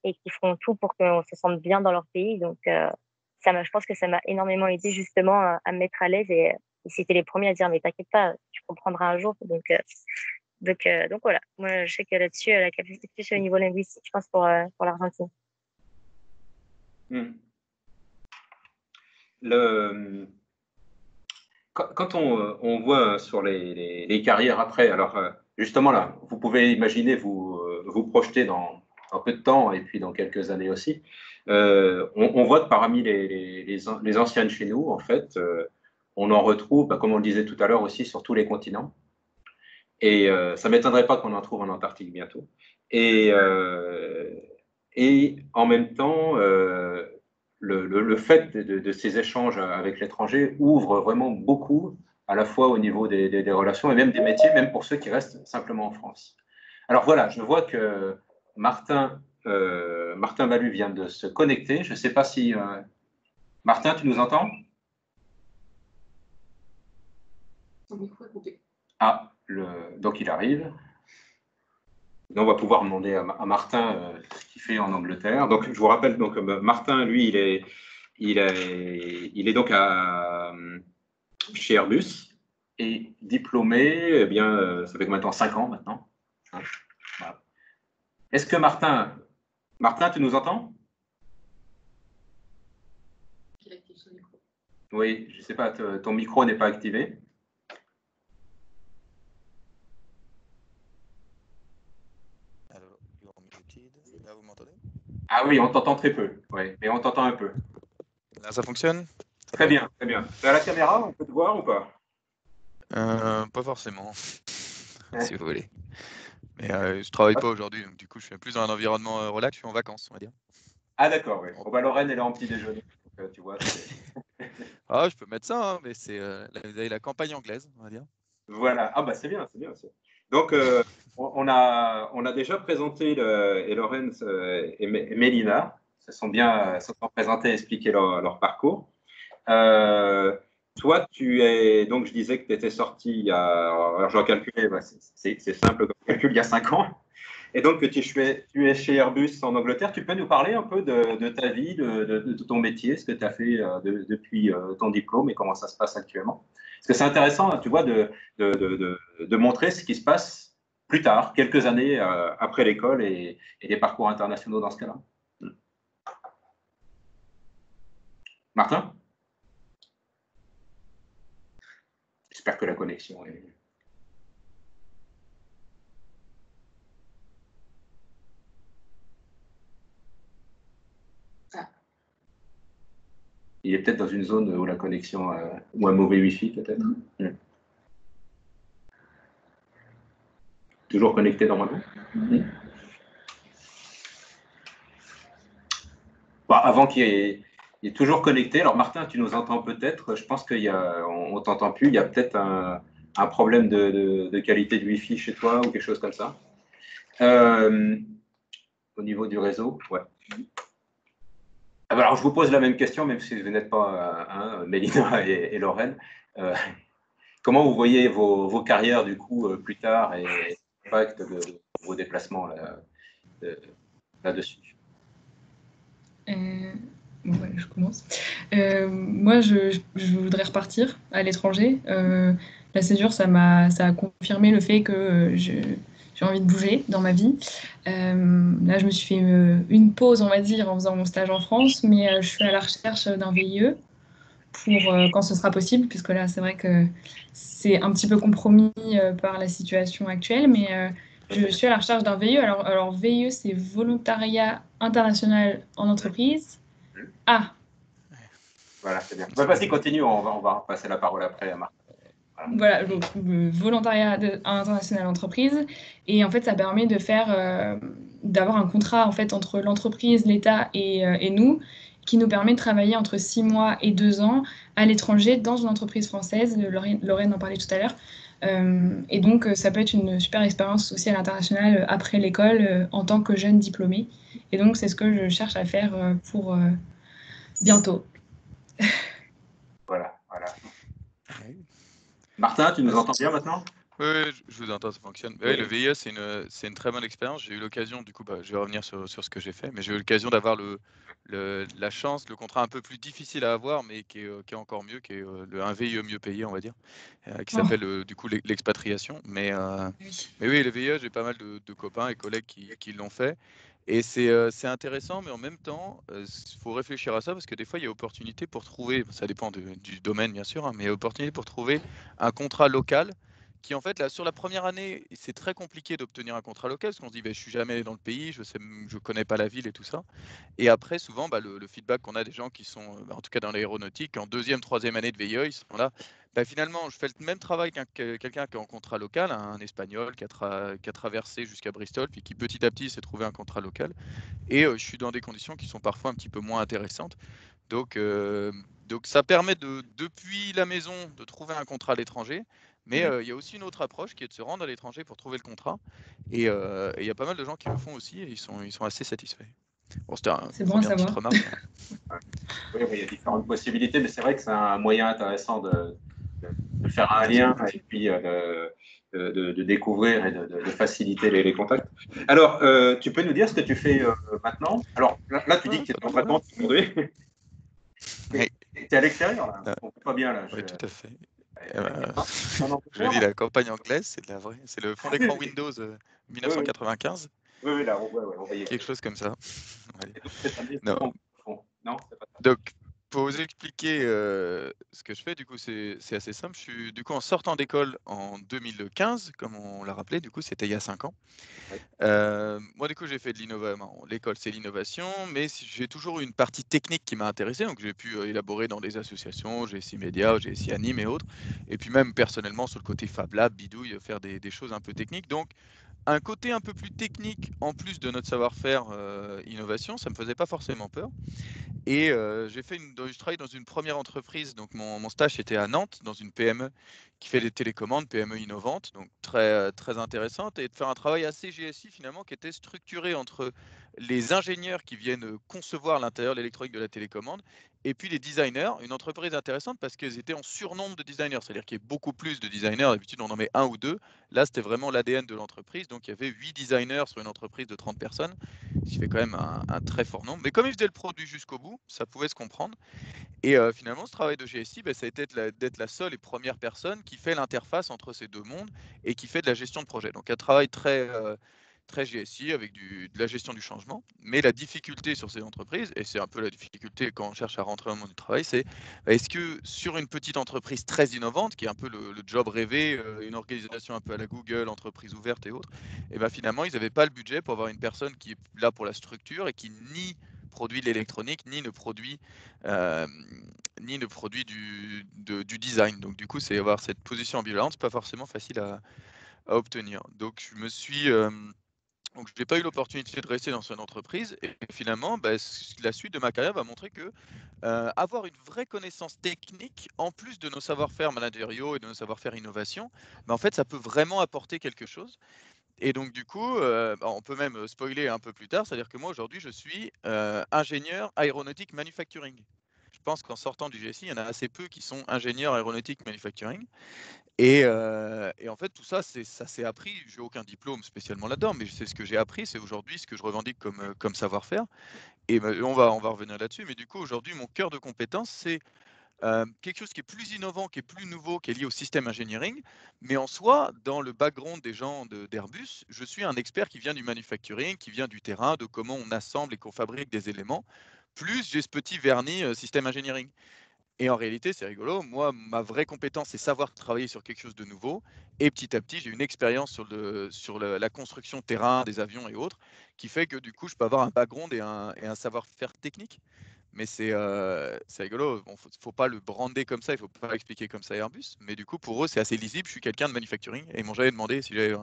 et qui feront tout pour qu'on se sente bien dans leur pays. Donc, je pense que ça m'a énormément aidé justement à me mettre à l'aise et c'était les premiers à dire mais t'inquiète pas, tu comprendras un jour. Donc voilà. Moi, je sais que là-dessus, la capacité plus au niveau linguistique, je pense pour l'Argentine. Quand on voit sur les carrières après, alors justement là, vous pouvez imaginer vous projeter dans un peu de temps et puis dans quelques années aussi. On voit que parmi les anciennes chez nous, en fait, on en retrouve, comme on le disait tout à l'heure aussi, sur tous les continents. Et ça ne m'étonnerait pas qu'on en trouve en Antarctique bientôt. Et en même temps, le fait de ces échanges avec l'étranger ouvre vraiment beaucoup, à la fois au niveau des relations et même des métiers, même pour ceux qui restent simplement en France. Alors voilà, je vois que Martin Balu vient de se connecter. Je ne sais pas si... Martin, tu nous entends? Son micro est coupé. Ah, donc il arrive. On va pouvoir demander à Martin ce qu'il fait en Angleterre. Donc, je vous rappelle, donc, Martin, lui, il est donc chez Airbus et diplômé, eh bien, ça fait maintenant 5 ans maintenant. Voilà. Est-ce que Martin, tu nous entends? Il active son micro. Oui, je ne sais pas, ton micro n'est pas activé. Là, vous m'entendez? Ah oui, on t'entend très peu, oui, mais on t'entend un peu. Là, ça fonctionne? Très bien, très bien. Tu as la caméra, on peut te voir ou pas? Pas forcément, si vous voulez. Mais je travaille pas aujourd'hui, donc du coup, je suis plus dans un environnement relax, je suis en vacances, on va dire. Ah d'accord, oui. Bon, Lorraine, elle est en petit déjeuner, donc, tu vois. Ah, je peux mettre ça, hein, mais c'est la campagne anglaise, on va dire. Voilà. Ah bah c'est bien, c'est bien. Donc on a déjà présenté et Laurence et Mélina. Se sont présentés et expliqué leur parcours. Toi, donc je disais que tu étais sorti alors je vais calculer, c'est simple comme calcul, il y a 5 ans. Et donc tu es chez Airbus en Angleterre. Tu peux nous parler un peu de ta vie, de ton métier, ce que tu as fait depuis ton diplôme et comment ça se passe actuellement? Parce que c'est intéressant, tu vois, de montrer ce qui se passe plus tard, quelques années après l'école et des parcours internationaux dans ce cas-là. Martin? J'espère que la connexion est... Il est peut-être dans une zone où la connexion ou un mauvais Wi-Fi, peut-être. Toujours connecté normalement. Bon, avant qu'il est toujours connecté. Alors, Martin, tu nous entends peut-être. Je pense qu'on ne t'entend plus. Il y a peut-être un problème de qualité de Wi-Fi chez toi ou quelque chose comme ça. Au niveau du réseau, ouais. Alors, je vous pose la même question, même si vous n'êtes pas Mélina et Lorraine. Comment vous voyez vos carrières, du coup, plus tard et l'impact de vos déplacements là-dessus? Bon, ouais, je commence. Moi, je voudrais repartir à l'étranger. La césure, ça a confirmé le fait que j'ai envie de bouger dans ma vie. Là, je me suis fait une pause, on va dire, en faisant mon stage en France, mais je suis à la recherche d'un VIE pour quand ce sera possible, puisque là, c'est vrai que c'est un petit peu compromis par la situation actuelle, mais je suis à la recherche d'un VIE. Alors VIE, c'est volontariat international en entreprise. Ah, Voilà, c'est bien. Bah, vas-y, continue, on va passer la parole après à Marc. voilà, donc volontariat international entreprise. Et en fait, ça permet de faire, d'avoir un contrat en fait entre l'entreprise, l'État et nous, qui nous permet de travailler entre 6 mois et 2 ans à l'étranger dans une entreprise française. Lorraine en parlait tout à l'heure. Et donc, ça peut être une super expérience sociale internationale après l'école en tant que jeune diplômé. Et donc, c'est ce que je cherche à faire pour bientôt. Voilà. Martin, tu nous entends bien maintenant? Oui, je vous entends, ça fonctionne. Oui, le VIE, c'est une très bonne expérience. J'ai eu l'occasion, du coup, je vais revenir sur ce que j'ai fait, mais j'ai eu l'occasion d'avoir la chance, le contrat un peu plus difficile à avoir, mais qui est encore mieux, qui est un VIE mieux payé, on va dire, qui s'appelle du coup l'expatriation. Mais oui, le VIE, j'ai pas mal de copains et collègues qui l'ont fait. Et c'est intéressant, mais en même temps, il faut réfléchir à ça parce que des fois, il y a opportunité pour trouver, ça dépend du domaine bien sûr, hein, mais il y a opportunité pour trouver un contrat local qui en fait, là, sur la première année, c'est très compliqué d'obtenir un contrat local parce qu'on se dit, je suis jamais allé dans le pays, je connais pas la ville et tout ça. Et après, souvent, le feedback qu'on a des gens qui sont, en tout cas dans l'aéronautique, en deuxième, troisième année de VIE, ils sont là. Finalement, je fais le même travail qu'un quelqu'un qui est en contrat local, un Espagnol qui a traversé jusqu'à Bristol, puis qui petit à petit s'est trouvé un contrat local. Et je suis dans des conditions qui sont parfois un petit peu moins intéressantes. Donc ça permet depuis la maison de trouver un contrat à l'étranger, mais il y a aussi une autre approche qui est de se rendre à l'étranger pour trouver le contrat. Et il y a pas mal de gens qui le font aussi et ils sont assez satisfaits. Bon, c'était C'est une bon à première petite savoir. remarque. Oui, il y a différentes possibilités, mais c'est vrai que c'est un moyen intéressant de faire un lien et puis de découvrir et de faciliter les contacts. Alors, tu peux nous dire ce que tu fais maintenant? Alors, là, tu dis que tu es en vacances aujourd'hui. Oui. Tu es à l'extérieur, là. Ah, On ne voit pas bien, là. oui, tout à fait. En Je dis la campagne anglaise, c'est de la vraie. C'est le fond d'écran Windows 1995. Oui, là, on voyait. Quelque chose comme ça. Ouais. Et donc, cette année, Non. Non, c'est pas ça. Donc, pour vous expliquer ce que je fais, du coup, c'est assez simple. Je suis du coup en sortant d'école en 2015, comme on l'a rappelé, du coup, c'était il y a 5 ans. Oui. Moi, du coup, j'ai fait de l'innovation. L'école, c'est l'innovation, mais j'ai toujours eu une partie technique qui m'a intéressé. Donc, j'ai pu élaborer dans des associations, GSI Média, GSI Anime et autres. Et puis même personnellement, sur le côté Fab Lab, bidouille, faire des choses un peu techniques. Donc, un côté un peu plus technique, en plus de notre savoir-faire innovation, ça me faisait pas forcément peur. Et je travaille dans une première entreprise, donc mon stage était à Nantes, dans une PME qui fait des télécommandes, PME innovante, donc très intéressante, et de faire un travail assez GSI finalement, qui était structuré entre les ingénieurs qui viennent concevoir l'intérieur de l'électronique de la télécommande, et puis les designers, une entreprise intéressante parce qu'ils étaient en surnombre de designers, c'est-à-dire qu'il y a beaucoup plus de designers, d'habitude on en met un ou deux, là c'était vraiment l'ADN de l'entreprise, donc il y avait 8 designers sur une entreprise de 30 personnes, ce qui fait quand même un très fort nombre. Mais comme ils faisaient le produit jusqu'au bout, ça pouvait se comprendre. Et finalement, ce travail de GSI, ça a été d'être la seule et première personne qui fait l'interface entre ces deux mondes et qui fait de la gestion de projet. Donc un travail très GSI avec de la gestion du changement. Mais la difficulté sur ces entreprises, et c'est un peu la difficulté quand on cherche à rentrer dans le monde du travail, c'est est-ce que sur une petite entreprise très innovante, qui est un peu le job rêvé, une organisation un peu à la Google, entreprise ouverte et autres, et finalement, ils n'avaient pas le budget pour avoir une personne qui est là pour la structure et qui ni produit de l'électronique, ni ne produit du design. Donc du coup, c'est avoir cette position ambivalente, c'est pas forcément facile à obtenir. Donc je me suis donc, je n'ai pas eu l'opportunité de rester dans cette entreprise et finalement, la suite de ma carrière va montrer que avoir une vraie connaissance technique, en plus de nos savoir-faire managériaux et de nos savoir-faire innovation, en fait, ça peut vraiment apporter quelque chose. Et donc, du coup, on peut même spoiler un peu plus tard, c'est-à-dire que moi, aujourd'hui, je suis ingénieur aéronautique manufacturing. Je pense qu'en sortant du GSI, il y en a assez peu qui sont ingénieurs aéronautique manufacturing. Et en fait, tout ça, ça s'est appris. Je n'ai aucun diplôme spécialement là-dedans, mais c'est ce que j'ai appris. C'est aujourd'hui ce que je revendique comme savoir-faire. Et on va revenir là-dessus. Mais du coup, aujourd'hui, mon cœur de compétence, c'est quelque chose qui est plus innovant, qui est plus nouveau, qui est lié au système engineering. Mais en soi, dans le background des gens d'Airbus, je suis un expert qui vient du manufacturing, qui vient du terrain, de comment on assemble et qu'on fabrique des éléments. Plus j'ai ce petit vernis système engineering. Et en réalité, c'est rigolo. Moi, ma vraie compétence, c'est savoir travailler sur quelque chose de nouveau. Et petit à petit, j'ai une expérience sur la construction terrain, des avions et autres, qui fait que du coup, je peux avoir un background et un savoir-faire technique. Mais c'est rigolo. Bon, faut pas le brander comme ça, il faut pas expliquer comme ça à Airbus. Mais du coup, pour eux, c'est assez lisible. Je suis quelqu'un de manufacturing et ils m'ont jamais demandé si j'avais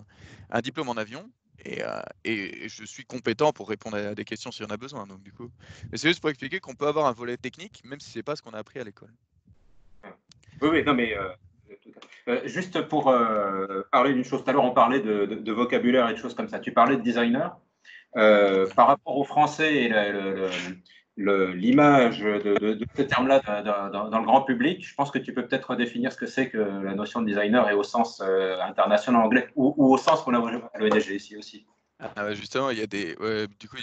un diplôme en avion. Et je suis compétent pour répondre à des questions s'il y en a besoin. Donc, du coup, mais c'est juste pour expliquer qu'on peut avoir un volet technique, même si c'est pas ce qu'on a appris à l'école. Oui, oui, non, mais juste pour parler d'une chose, tout à l'heure, on parlait de vocabulaire et de choses comme ça. Tu parlais de designer. Par rapport au français et l'image de ce terme-là dans le grand public, je pense que tu peux peut-être redéfinir ce que c'est que la notion de designer et au sens international anglais ou au sens qu'on a à l'ONG ici aussi. Justement, il y a du coup,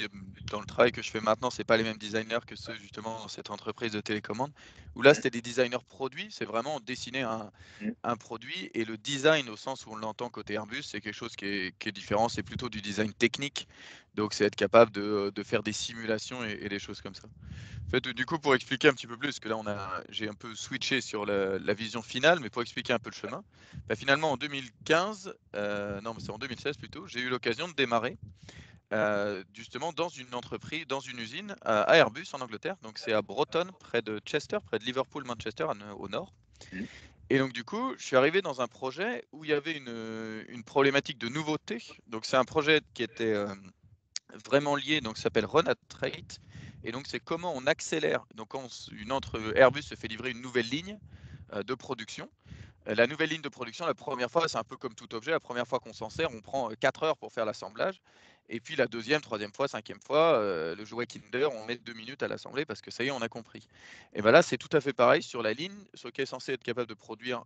dans le travail que je fais maintenant, c'est pas les mêmes designers que ceux justement dans cette entreprise de télécommande, où là, c'était des designers produits, c'est vraiment dessiner un produit, et le design au sens où on l'entend côté Airbus, c'est quelque chose qui est différent, c'est plutôt du design technique, donc c'est être capable de faire des simulations et des choses comme ça. En fait, du coup, pour expliquer un petit peu plus, parce que là, j'ai un peu switché sur la vision finale, mais pour expliquer un peu le chemin, finalement, en 2015, non, mais c'est en 2016 plutôt, j'ai eu l'occasion de démarrer justement dans une entreprise, dans une usine à Airbus en Angleterre. Donc, c'est à Broughton, près de Chester, près de Liverpool, Manchester, au nord. Et donc, du coup, je suis arrivé dans un projet où il y avait une problématique de nouveauté. Donc, c'est un projet qui était vraiment lié, donc ça s'appelle Run at Rate. Et donc, c'est comment on accélère. Donc, quand Airbus se fait livrer une nouvelle ligne de production. La nouvelle ligne de production, la première fois, c'est un peu comme tout objet. La première fois qu'on s'en sert, on prend 4 heures pour faire l'assemblage. Et puis la deuxième, troisième fois, cinquième fois, le jouet Kinder, on met 2 minutes à l'assembler parce que ça y est, on a compris. Et bien là, c'est tout à fait pareil sur la ligne sur laquelle est censé être capable de produire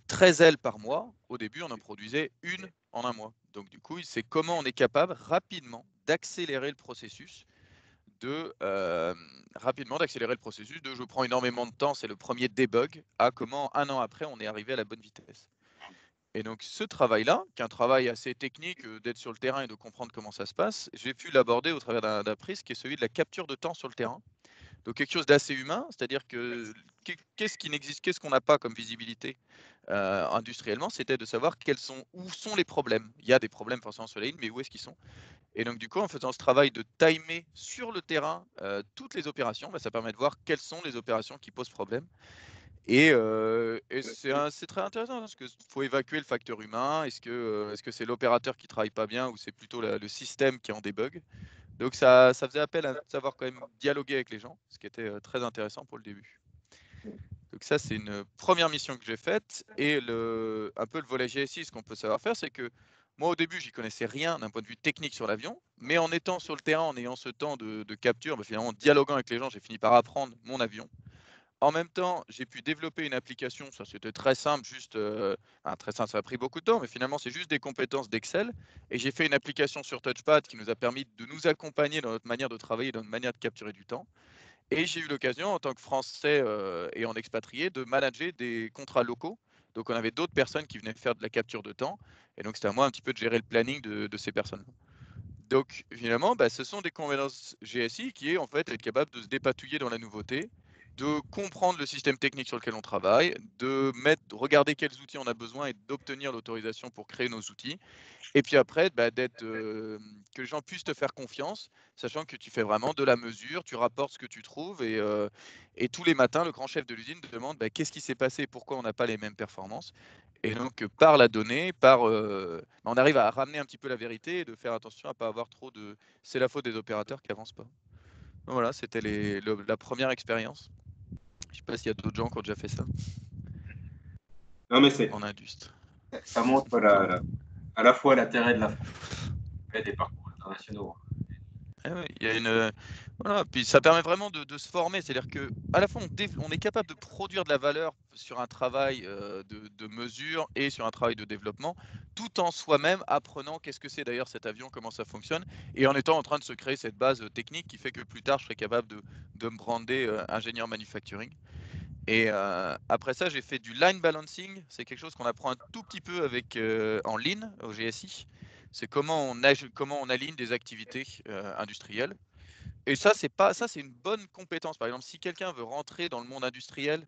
13 ailes par mois. Au début, on en produisait une en un mois. Donc du coup, c'est comment on est capable rapidement d'accélérer le processus de je prends énormément de temps, c'est le premier debug, à comment un an après on est arrivé à la bonne vitesse. Et donc ce travail-là, qui est un travail assez technique, d'être sur le terrain et de comprendre comment ça se passe, j'ai pu l'aborder au travers d'un prisme qui est celui de la capture de temps sur le terrain. Donc quelque chose d'assez humain, c'est-à-dire que qu'est-ce qu'on n'a pas comme visibilité industriellement, c'était de savoir où sont les problèmes. Il y a des problèmes forcément sur la ligne, mais où est-ce qu'ils sont? Et donc, du coup, en faisant ce travail de timer sur le terrain toutes les opérations, ça permet de voir quelles sont les opérations qui posent problème. Et c'est très intéressant parce qu'il faut évacuer le facteur humain. Est-ce que c'est l'opérateur qui travaille pas bien ou c'est plutôt le système qui est en débug? Donc, ça faisait appel à savoir quand même dialoguer avec les gens, ce qui était très intéressant pour le début. Donc ça, c'est une première mission que j'ai faite. Et un peu le volet GSI, ce qu'on peut savoir faire, c'est que moi, au début, j'y connaissais rien d'un point de vue technique sur l'avion, mais en étant sur le terrain, en ayant ce temps de capture, finalement, en dialoguant avec les gens, j'ai fini par apprendre mon avion. En même temps, j'ai pu développer une application, ça c'était très simple, très simple, ça a pris beaucoup de temps, mais finalement, c'est juste des compétences d'Excel. Et j'ai fait une application sur Touchpad qui nous a permis de nous accompagner dans notre manière de travailler, dans notre manière de capturer du temps. Et j'ai eu l'occasion, en tant que Français et en expatrié, de manager des contrats locaux. Donc, on avait d'autres personnes qui venaient faire de la capture de temps. Et donc, c'était à moi un petit peu de gérer le planning de ces personnes. Donc, finalement, ce sont des compétences GSI qui est en fait être capable de se dépatouiller dans la nouveauté, de comprendre le système technique sur lequel on travaille, de regarder quels outils on a besoin et d'obtenir l'autorisation pour créer nos outils. Et puis après, que les gens puissent te faire confiance, sachant que tu fais vraiment de la mesure, tu rapportes ce que tu trouves et tous les matins, le grand chef de l'usine te demande qu'est-ce qui s'est passé, pourquoi on n'a pas les mêmes performances. Et donc, par la donnée, on arrive à ramener un petit peu la vérité et de faire attention à ne pas avoir trop de « c'est la faute des opérateurs qui n'avancent pas ». Donc voilà, c'était la première expérience. Je ne sais pas s'il y a d'autres gens qui ont déjà fait ça Non, mais c'est. en industrie. Ça montre à la fois l'intérêt de la France et des parcours internationaux. Eh oui, il y a voilà, puis ça permet vraiment de se former. C'est-à-dire que à la fois on est capable de produire de la valeur sur un travail de mesure et sur un travail de développement, tout en soi-même apprenant qu'est-ce que c'est d'ailleurs cet avion, comment ça fonctionne, et en étant en train de se créer cette base technique qui fait que plus tard je serai capable de me brander ingénieur manufacturing. Et après ça, j'ai fait du line balancing. C'est quelque chose qu'on apprend un tout petit peu avec en Lean au GSI. C'est comment on aligne des activités industrielles. Et ça, c'est une bonne compétence. Par exemple, si quelqu'un veut rentrer dans le monde industriel,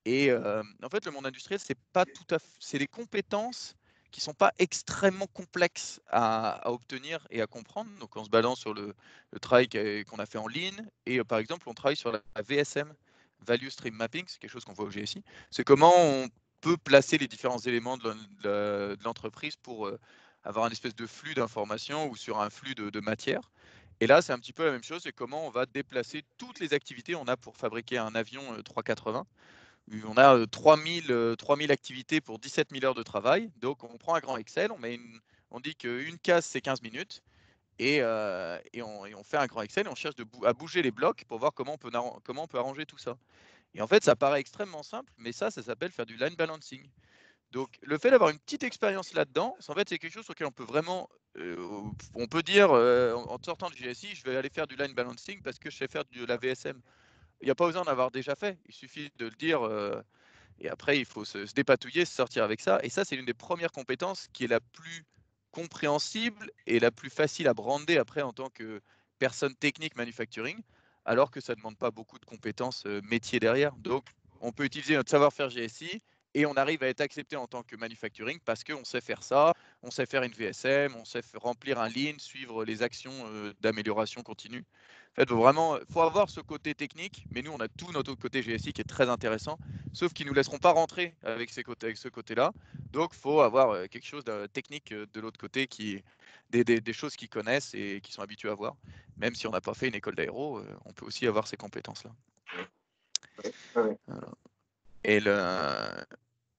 et en fait, le monde industriel, c'est pas tout à c'est des compétences qui sont pas extrêmement complexes à obtenir et à comprendre. Donc, on se balance sur le travail qu'on a fait en ligne. Et par exemple, on travaille sur la VSM, Value Stream Mapping, c'est quelque chose qu'on voit au GSI. C'est comment on peut placer les différents éléments de l'entreprise pour avoir un espèce de flux d'informations ou sur un flux de matière. Et là, c'est un petit peu la même chose, c'est comment on va déplacer toutes les activités. On a pour fabriquer un avion 380. On a 3000 activités pour 17 000 heures de travail. Donc, on prend un grand Excel, on dit qu'une case, c'est 15 minutes. Et on fait un grand Excel et on cherche à bouger les blocs pour voir comment on peut arranger tout ça. Et en fait, ça paraît extrêmement simple, mais ça s'appelle faire du line balancing. Donc, le fait d'avoir une petite expérience là-dedans, en fait, c'est quelque chose sur lequel on peut vraiment, on peut dire, en sortant du GSI, je vais aller faire du line balancing parce que je sais faire de la VSM. Il n'y a pas besoin d'avoir déjà fait. Il suffit de le dire. Et après, il faut se dépatouiller, se sortir avec ça. Et ça, c'est l'une des premières compétences qui est la plus compréhensible et la plus facile à brander après en tant que personne technique manufacturing, alors que ça ne demande pas beaucoup de compétences métiers derrière. Donc, on peut utiliser notre savoir-faire GSI et on arrive à être accepté en tant que manufacturing parce qu'on sait faire ça, on sait faire une VSM, on sait remplir un lean, suivre les actions d'amélioration continue. En fait, faut avoir ce côté technique, mais nous, on a tout notre côté GSI qui est très intéressant, sauf qu'ils ne nous laisseront pas rentrer avec ce côté-là. Donc, il faut avoir quelque chose de technique de l'autre côté, des choses qu'ils connaissent et qu'ils sont habitués à voir. Même si on n'a pas fait une école d'aéro, on peut aussi avoir ces compétences-là. Ouais. Voilà. Et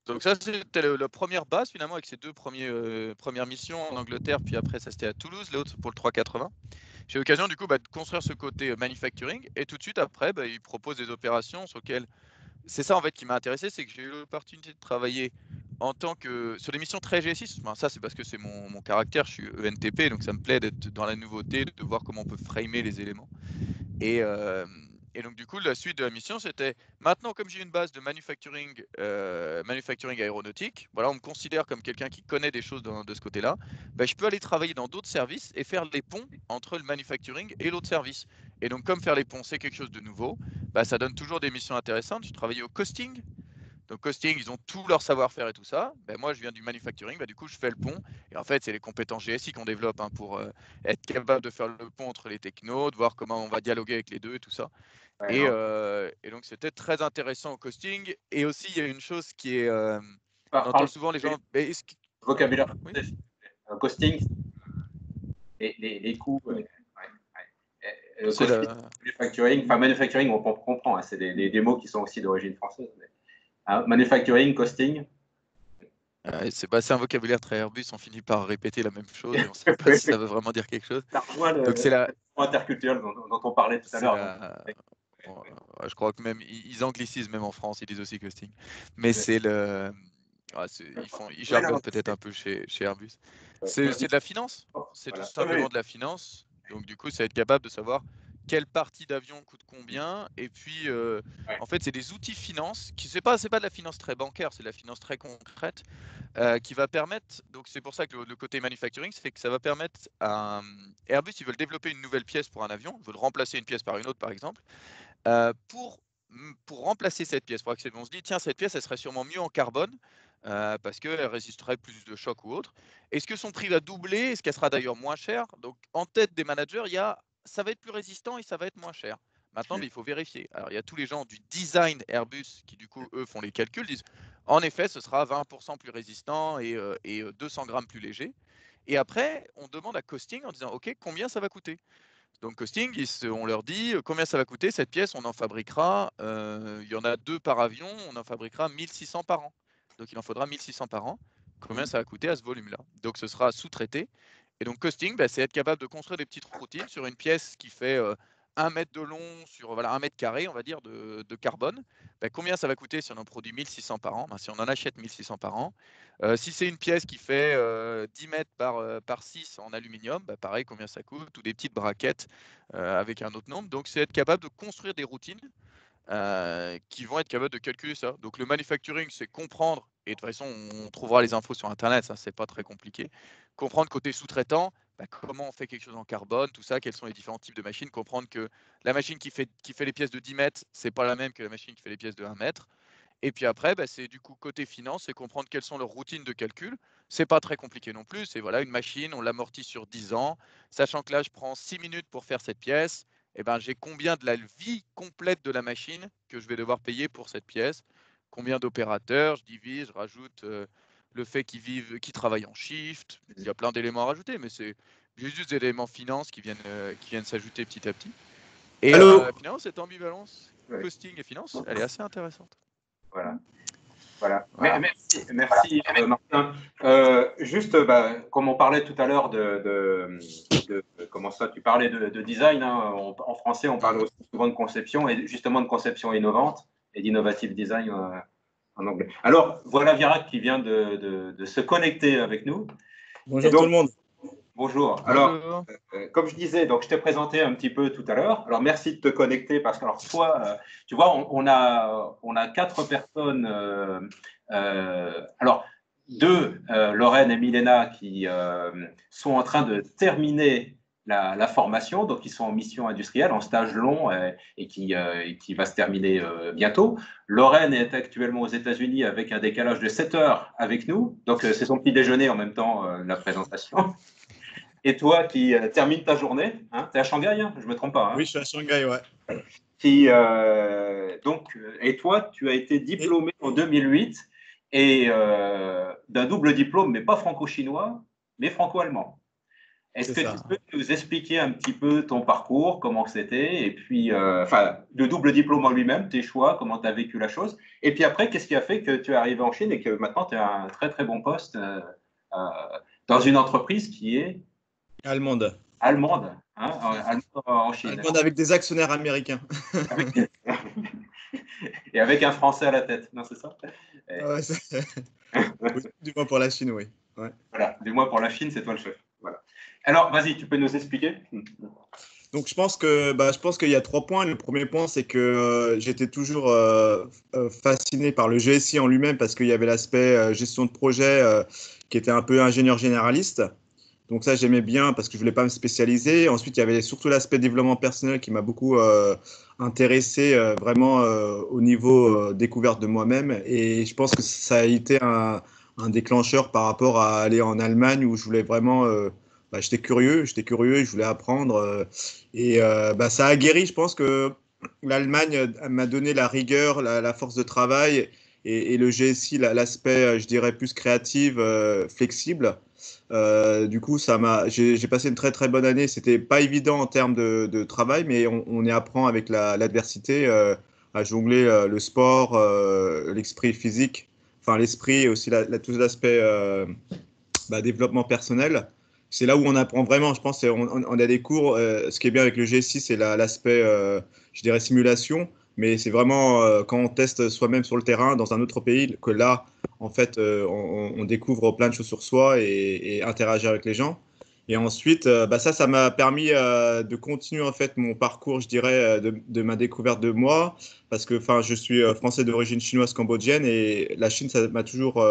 donc ça, c'était la première base, finalement, avec ces deux premières missions en Angleterre, puis après, ça c'était à Toulouse, l'autre pour le 380. J'ai eu l'occasion, du coup, de construire ce côté manufacturing, et tout de suite après, ils proposent des opérations sur lesquelles c'est ça en fait qui m'a intéressé, c'est que j'ai eu l'opportunité de travailler sur des missions très GSI. Enfin, ça, c'est parce que c'est mon caractère, je suis ENTP, donc ça me plaît d'être dans la nouveauté, de voir comment on peut framer les éléments. Et donc du coup, la suite de la mission, c'était maintenant, comme j'ai une base de manufacturing aéronautique, voilà, on me considère comme quelqu'un qui connaît des choses de ce côté-là, je peux aller travailler dans d'autres services et faire les ponts entre le manufacturing et l'autre service. Et donc, comme faire les ponts, c'est quelque chose de nouveau, ça donne toujours des missions intéressantes. Je travaillais au costing. Donc, costing, ils ont tout leur savoir-faire et tout ça. Moi, je viens du manufacturing, du coup, je fais le pont. Et en fait, c'est les compétences GSI qu'on développe pour être capable de faire le pont entre les technos, de voir comment on va dialoguer avec les deux et tout ça. Ouais, Et donc, c'était très intéressant au costing. Et aussi, il y a une chose qui est. On Parle entend souvent les gens. vocabulaire Oui. costing, les coûts. Le C'est costing, manufacturing, on comprend. Hein, c'est des mots qui sont aussi d'origine française. Mais, manufacturing, costing. c'est un vocabulaire très Airbus, on finit par répéter la même chose et on ne sait pas si ça veut vraiment dire quelque chose. Ça rejoint Donc c'est la interculturel dont on parlait tout à l'heure. Je crois que même ils anglicisent même en France, ils disent aussi costing. Mais c'est le ils jargonnent peut-être un peu chez Airbus. C'est de la finance. C'est tout simplement de la finance. Donc du coup, c'est être capable de savoir quelle partie d'avion coûte combien. Et puis, en fait, c'est des outils finance qui c'est pas de la finance très bancaire, c'est de la finance très concrète qui va permettre. Donc c'est pour ça que le côté manufacturing, c'est que ça va permettre à Airbus, ils veulent développer une nouvelle pièce pour un avion, ils veulent remplacer une pièce par une autre, par exemple. Pour remplacer cette pièce, on se dit tiens, cette pièce, elle serait sûrement mieux en carbone. Parce qu'elle résisterait plus de chocs ou autre. Est-ce que son prix va doubler? Est-ce qu'elle sera d'ailleurs moins chère? Donc, en tête des managers, ça va être plus résistant et ça va être moins cher. Maintenant, il faut vérifier. Alors, il y a tous les gens du design Airbus qui, du coup, eux, font les calculs, disent en effet, ce sera 20% plus résistant et 200 grammes plus léger. Et après, on demande à costing en disant OK, combien ça va coûter? Donc, costing, on leur dit combien ça va coûter cette pièce, on en fabriquera, il y en a 2 par avion, on en fabriquera 1600 par an. Donc, il en faudra 1600 par an. Combien ça va coûter à ce volume-là? Donc, ce sera sous-traité. Et donc, costing, c'est être capable de construire des petites routines sur une pièce qui fait 1 mètre de long sur 1 mètre carré, on va dire, de carbone. Combien ça va coûter si on en produit 1600 par an? Si on en achète 1600 par an. Si c'est une pièce qui fait 10 mètres par 6 en aluminium, pareil, combien ça coûte? Ou des petites braquettes avec un autre nombre. Donc, c'est être capable de construire des routines qui vont être capables de calculer ça. Donc le manufacturing, c'est comprendre, et de toute façon, on trouvera les infos sur Internet, ça, c'est pas très compliqué. Comprendre côté sous-traitant, comment on fait quelque chose en carbone, tout ça, quels sont les différents types de machines, comprendre que la machine qui fait les pièces de 10 mètres, c'est pas la même que la machine qui fait les pièces de 1 mètre. Et puis après, c'est du coup côté finance, c'est comprendre quelles sont leurs routines de calcul. C'est pas très compliqué non plus. C'est voilà, une machine, on l'amortit sur 10 ans, sachant que là, je prends 6 minutes pour faire cette pièce. J'ai combien de la vie complète de la machine que je vais devoir payer pour cette pièce? Combien d'opérateurs? Je divise, je rajoute le fait qu'ils travaillent en shift. Il y a plein d'éléments à rajouter, mais c'est juste des éléments finance qui viennent s'ajouter petit à petit. Et finalement, cette ambivalence costing et finance, elle est assez intéressante. Voilà. Merci Martin. Juste, comme on parlait tout à l'heure comment ça, tu parlais de design, hein, en français, on parle aussi souvent de conception, et justement de conception innovante et d'innovative design en anglais. Alors, voilà Virak qui vient de se connecter avec nous. Bonjour tout le monde. Bonjour. Alors, comme je disais, donc je t'ai présenté un petit peu tout à l'heure. Alors, merci de te connecter parce que, alors, toi, tu vois, on a 4 personnes. Alors, 2, Lorraine et Milena, qui sont en train de terminer la formation. Donc, ils sont en mission industrielle, en stage long et qui va se terminer bientôt. Lorraine est actuellement aux États-Unis avec un décalage de 7 heures avec nous. Donc, c'est son petit déjeuner en même temps, la présentation. Et toi qui termine ta journée, hein, tu es à Shanghai, hein, je ne me trompe pas. Hein, oui, je suis à Shanghai, ouais. Et toi, tu as été diplômé en 2008 et d'un double diplôme, mais pas franco-chinois, mais franco-allemand. Est-ce que tu peux nous expliquer un petit peu ton parcours, comment c'était, et puis, le double diplôme en lui-même, tes choix, comment tu as vécu la chose, et puis après, qu'est-ce qui a fait que tu es arrivé en Chine et que maintenant tu as un très très bon poste dans une entreprise qui est allemande. Allemande, hein, en Chine. Allemande avec des actionnaires américains. Et avec un Français à la tête, non, c'est ça? Oui, du moins pour la Chine, oui. Ouais. Voilà, du moins pour la Chine, c'est toi le chef. Voilà. Alors, vas-y, tu peux nous expliquer? Donc, je pense qu'il y a 3 points. Le premier point, c'est que j'étais toujours fasciné par le GSI en lui-même parce qu'il y avait l'aspect gestion de projet qui était un peu ingénieur généraliste. Donc ça, j'aimais bien parce que je ne voulais pas me spécialiser. Ensuite, il y avait surtout l'aspect développement personnel qui m'a beaucoup intéressé vraiment au niveau découverte de moi-même. Et je pense que ça a été un déclencheur par rapport à aller en Allemagne où je voulais vraiment… j'étais curieux et je voulais apprendre. Ça a guéri. Je pense que l'Allemagne m'a donné la rigueur, la force de travail et le GSI, l'aspect, je dirais, plus créatif, flexible. Du coup, j'ai passé une très très bonne année. C'était pas évident en termes de travail, mais on y apprend avec l'adversité à jongler le sport, l'esprit physique, enfin l'esprit et aussi tout l'aspect développement personnel. C'est là où on apprend vraiment, je pense. On a des cours. Ce qui est bien avec le GSI, c'est l'aspect, je dirais, simulation. Mais c'est vraiment quand on teste soi-même sur le terrain dans un autre pays que là, en fait, on découvre plein de choses sur soi et interagir avec les gens. Et ensuite, ça m'a permis de continuer en fait mon parcours, je dirais, de ma découverte de moi, parce que je suis français d'origine chinoise cambodgienne et la Chine, ça m'a toujours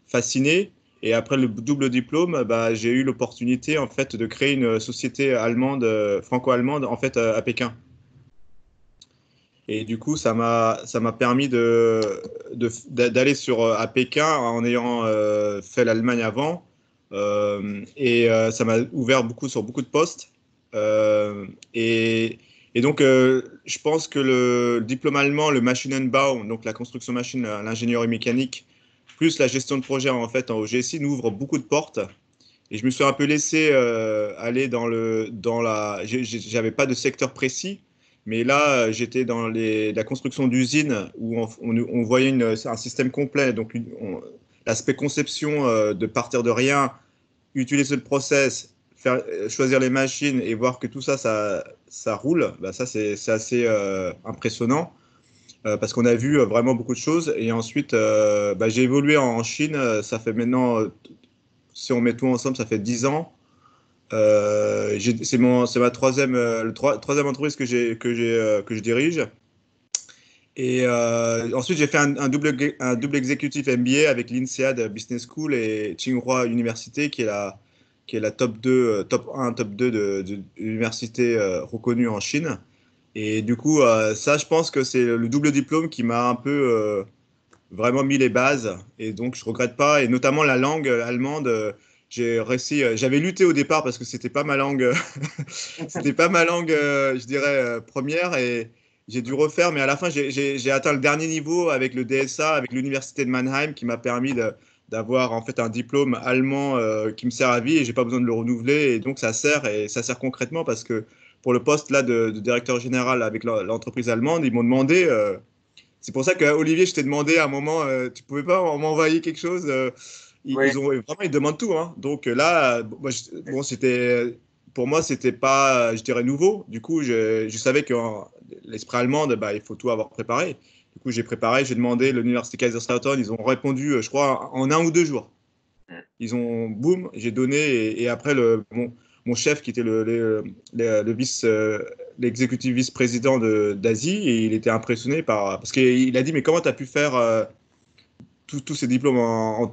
fasciné. Et après le double diplôme, j'ai eu l'opportunité en fait de créer une société allemande, franco-allemande en fait à Pékin. Et du coup, ça m'a permis d'aller à Pékin en ayant fait l'Allemagne avant. Ça m'a ouvert sur beaucoup de postes. Et donc, je pense que le diplôme allemand, le Maschinenbau, donc la construction machine, l'ingénierie mécanique, plus la gestion de projet en fait au GSI, nous ouvre beaucoup de portes. Et je me suis un peu laissé aller j'avais pas de secteur précis. Mais là, j'étais dans la construction d'usines où on voyait un système complet. Donc, l'aspect conception, de partir de rien, utiliser le process, choisir les machines et voir que tout ça, ça roule, bah ça c'est assez impressionnant. Parce qu'on a vu vraiment beaucoup de choses. Et ensuite, bah, j'ai évolué en Chine. Ça fait maintenant, si on met tout ensemble, ça fait 10 ans. C'est ma troisième entreprise que je dirige. Et ensuite, j'ai fait un double exécutif MBA avec l'INSEAD Business School et Tsinghua Université, qui est la top 2, top 1, top 2 de l'université reconnue en Chine. Et du coup, ça, je pense que c'est le double diplôme qui m'a un peu vraiment mis les bases. Et donc, je regrette pas. Et notamment la langue allemande, j'ai réussi. J'avais lutté au départ parce que c'était pas ma langue, c'était pas ma langue, je dirais première. Et j'ai dû refaire. Mais à la fin, j'ai atteint le dernier niveau avec le DSA, avec l'université de Mannheim, qui m'a permis d'avoir en fait un diplôme allemand qui me sert à vie. Et j'ai pas besoin de le renouveler. Et donc, ça sert concrètement parce que pour le poste là de directeur général avec l'entreprise allemande, ils m'ont demandé. C'est pour ça que Olivier, je t'ai demandé à un moment, tu pouvais pas m'envoyer quelque chose. Oui. Ils demandent tout, hein. Donc là, moi, bon, pour moi, c'était pas, je dirais, nouveau. Du coup, je savais que l'esprit allemand, bah, il faut tout avoir préparé. Du coup, j'ai préparé, j'ai demandé l'université Kaiserslautern. Ils ont répondu, je crois, en 1 ou 2 jours. Ils ont, boum, j'ai donné. Et après, mon chef, qui était l'exécutif vice-président d'Asie, et il était impressionné parce qu'il a dit, mais comment tu as pu faire tous ces diplômes en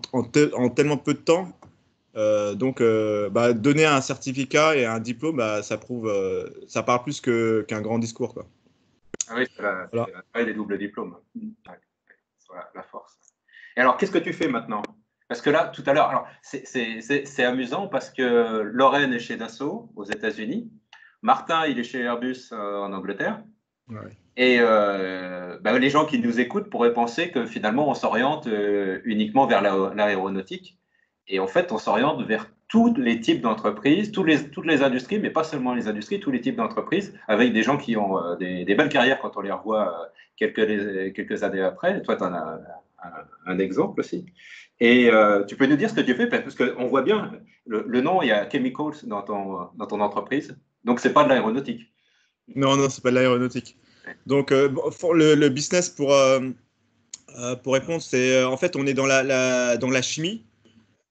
tellement peu de temps? Donc, bah, donner un certificat et un diplôme, bah, ça parle plus qu'un grand discours, quoi. Ah oui, Voilà. c'est la taille des doubles diplômes. Ouais, c'est la force. Et alors, qu'est-ce que tu fais maintenant? Parce que là, tout à l'heure, alors c'est amusant parce que Lorraine est chez Dassault aux États-Unis, Martin, il est chez Airbus en Angleterre. Ouais. Et bah, les gens qui nous écoutent pourraient penser que finalement, on s'oriente uniquement vers l'aéronautique. Et en fait, on s'oriente vers tous les types d'entreprises, toutes les industries, mais pas seulement les industries, tous les types d'entreprises, avec des gens qui ont des belles carrières quand on les revoit quelques années après. Toi, tu en as un exemple aussi. Et tu peux nous dire ce que tu fais, parce qu'on voit bien, le nom, il y a chemicals dans ton entreprise, donc c'est pas de l'aéronautique. Non, c'est pas de l'aéronautique. Donc, le business pour répondre, c'est en fait, on est dans la chimie.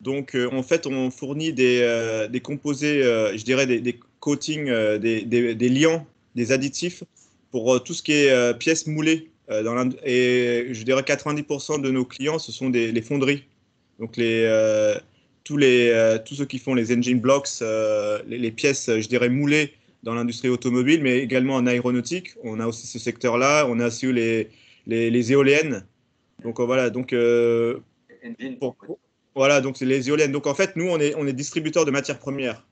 Donc, en fait, on fournit des composés, je dirais des coatings, des liants, des additifs pour tout ce qui est pièces moulées. Et je dirais 90% de nos clients, ce sont les fonderies. Donc, tous ceux qui font les engine blocks, les pièces, je dirais, moulées dans l'industrie automobile, mais également en aéronautique. On a aussi ce secteur-là. On a aussi les éoliennes. Donc, voilà. Donc, voilà, donc c'est les éoliennes. Donc en fait, nous, on est distributeurs de matières premières.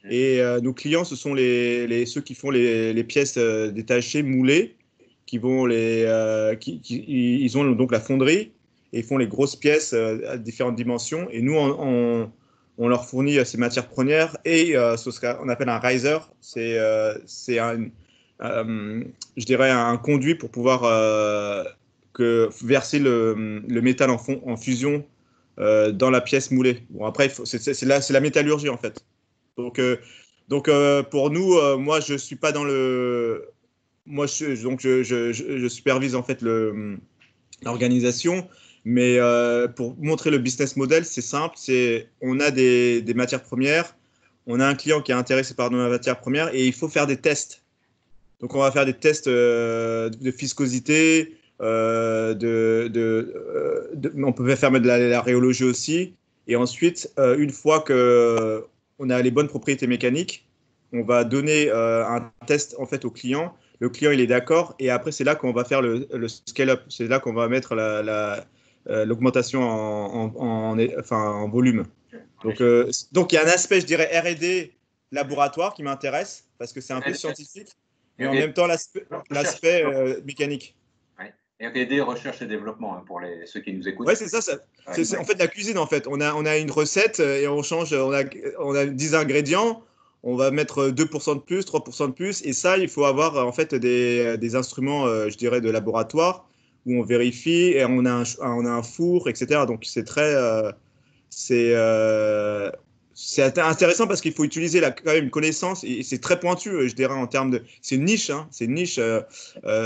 Et nos clients, ce sont ceux qui font les pièces détachées, moulées, ils ont donc la fonderie et ils font les grosses pièces à différentes dimensions. Et nous, on leur fournit ces matières premières et ce qu'on appelle un riser. C'est je dirais, un conduit pour pouvoir verser le métal en fusion dans la pièce moulée. Bon, après, c'est la métallurgie, en fait. Donc pour nous, moi, je suis pas dans le... Moi, je supervise, en fait, l'organisation. Mais pour montrer le business model, c'est simple. On a des matières premières. On a un client qui est intéressé par nos matières premières et il faut faire des tests. Donc, on va faire des tests de viscosité, on peut faire de la rhéologie aussi. Et ensuite, une fois qu'on a les bonnes propriétés mécaniques, on va donner un test en fait au client. Le client, il est d'accord. Et après, c'est là qu'on va faire le scale-up. C'est là qu'on va mettre l'augmentation en volume. Donc, il y a un aspect, je dirais, R&D laboratoire qui m'intéresse parce que c'est un peu scientifique. Et en même temps, l'aspect mécanique. Ouais. Et R&D, recherche et développement, pour ceux qui nous écoutent. Oui, c'est ça. C'est en fait la cuisine, en fait. On a une recette et on change. On a 10 ingrédients. On va mettre 2% de plus, 3% de plus. Et ça, il faut avoir en fait des instruments, je dirais, de laboratoire où on vérifie et on a un four, etc. Donc c'est très, c'est intéressant parce qu'il faut utiliser quand même une connaissance et c'est très pointu, je dirais, en termes de. C'est une niche, hein, c'est une niche,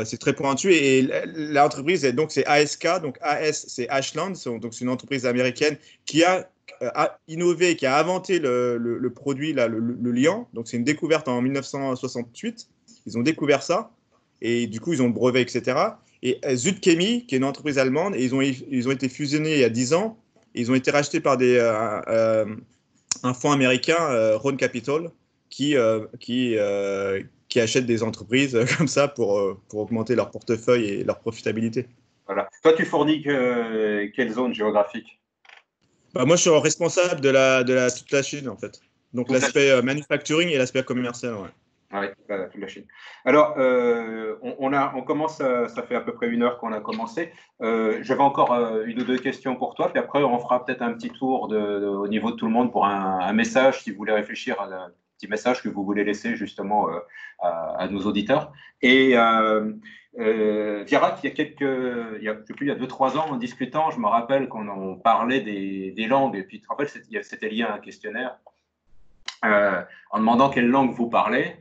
c'est très pointu. Et l'entreprise, donc c'est ASK, donc AS, c'est Ashland, donc c'est une entreprise américaine qui a innové, qui a inventé le produit, là, le liant. Donc c'est une découverte en 1968. Ils ont découvert ça et du coup, ils ont le brevet, etc. Et Zutkemi, qui est une entreprise allemande, et ils ont été fusionnés il y a 10 ans. Et ils ont été rachetés par un fonds américain, Rhone Capital, qui achète des entreprises comme ça pour augmenter leur portefeuille et leur profitabilité. Voilà. Toi, tu fournis quelle zone géographique? Bah, moi, je suis responsable de toute la Chine, en fait. Donc, l'aspect manufacturing et l'aspect commercial, ouais. Ah oui, toute la Chine. Alors, on commence, ça fait à peu près 1 heure qu'on a commencé. J'avais encore 1 ou 2 questions pour toi, puis après, on fera peut-être un petit tour au niveau de tout le monde pour un message, si vous voulez réfléchir à un petit message que vous voulez laisser justement à nos auditeurs. Et Virat, je sais plus, il y a 2-3 ans, en discutant, je me rappelle qu'on parlait des langues, et puis tu te rappelles, c'était lié à un questionnaire en demandant quelle langue vous parlez.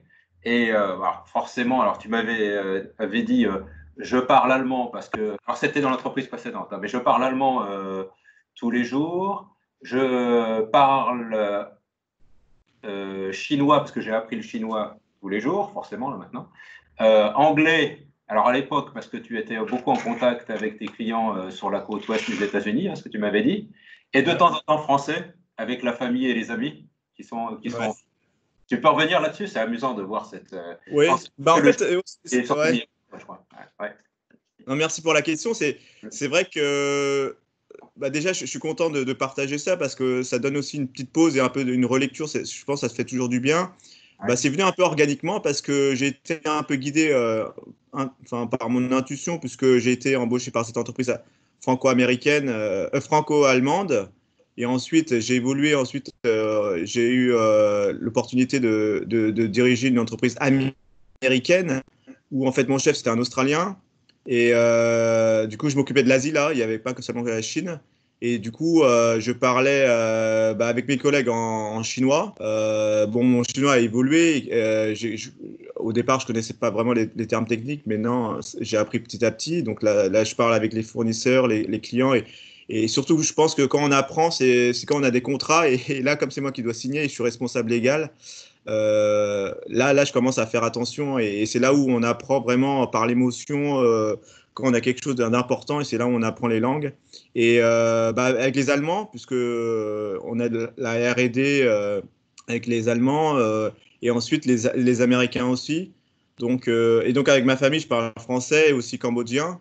Et alors forcément, alors tu avais dit je parle allemand parce que, alors c'était dans l'entreprise précédente, hein, mais je parle allemand tous les jours. Je parle chinois parce que j'ai appris le chinois tous les jours, forcément là maintenant. Anglais, alors à l'époque parce que tu étais beaucoup en contact avec tes clients sur la côte ouest des États-Unis, hein, ce que tu m'avais dit. Et de temps en temps français avec la famille et les amis qui sont. Ouais. Tu peux revenir là-dessus, c'est amusant de voir cette. Oui, bah en fait, ouais. Ouais. Non, merci pour la question. C'est vrai que bah déjà, je suis content de partager ça parce que ça donne aussi une petite pause et un peu une relecture. Je pense que ça se fait toujours du bien. Ouais. Bah, c'est venu un peu organiquement parce que j'ai été un peu guidé par mon intuition puisque j'ai été embauché par cette entreprise franco-américaine, franco-allemande. Et ensuite, j'ai évolué. Ensuite, j'ai eu l'opportunité de diriger une entreprise américaine où en fait mon chef c'était un Australien. Et du coup, je m'occupais de l'Asie là. Il n'y avait pas que seulement la Chine. Et du coup, je parlais avec mes collègues en chinois. Bon, mon chinois a évolué. Au départ, je connaissais pas vraiment les termes techniques, mais non, j'ai appris petit à petit. Donc là, je parle avec les fournisseurs, les clients et surtout, je pense que quand on apprend, c'est quand on a des contrats. Et là, comme c'est moi qui dois signer et je suis responsable légal, là, je commence à faire attention. Et c'est là où on apprend vraiment par l'émotion quand on a quelque chose d'important. Et c'est là où on apprend les langues. Et avec les Allemands, puisque on a de la R&D avec les Allemands et ensuite les Américains aussi. Donc, et donc, avec ma famille, je parle français et aussi cambodgien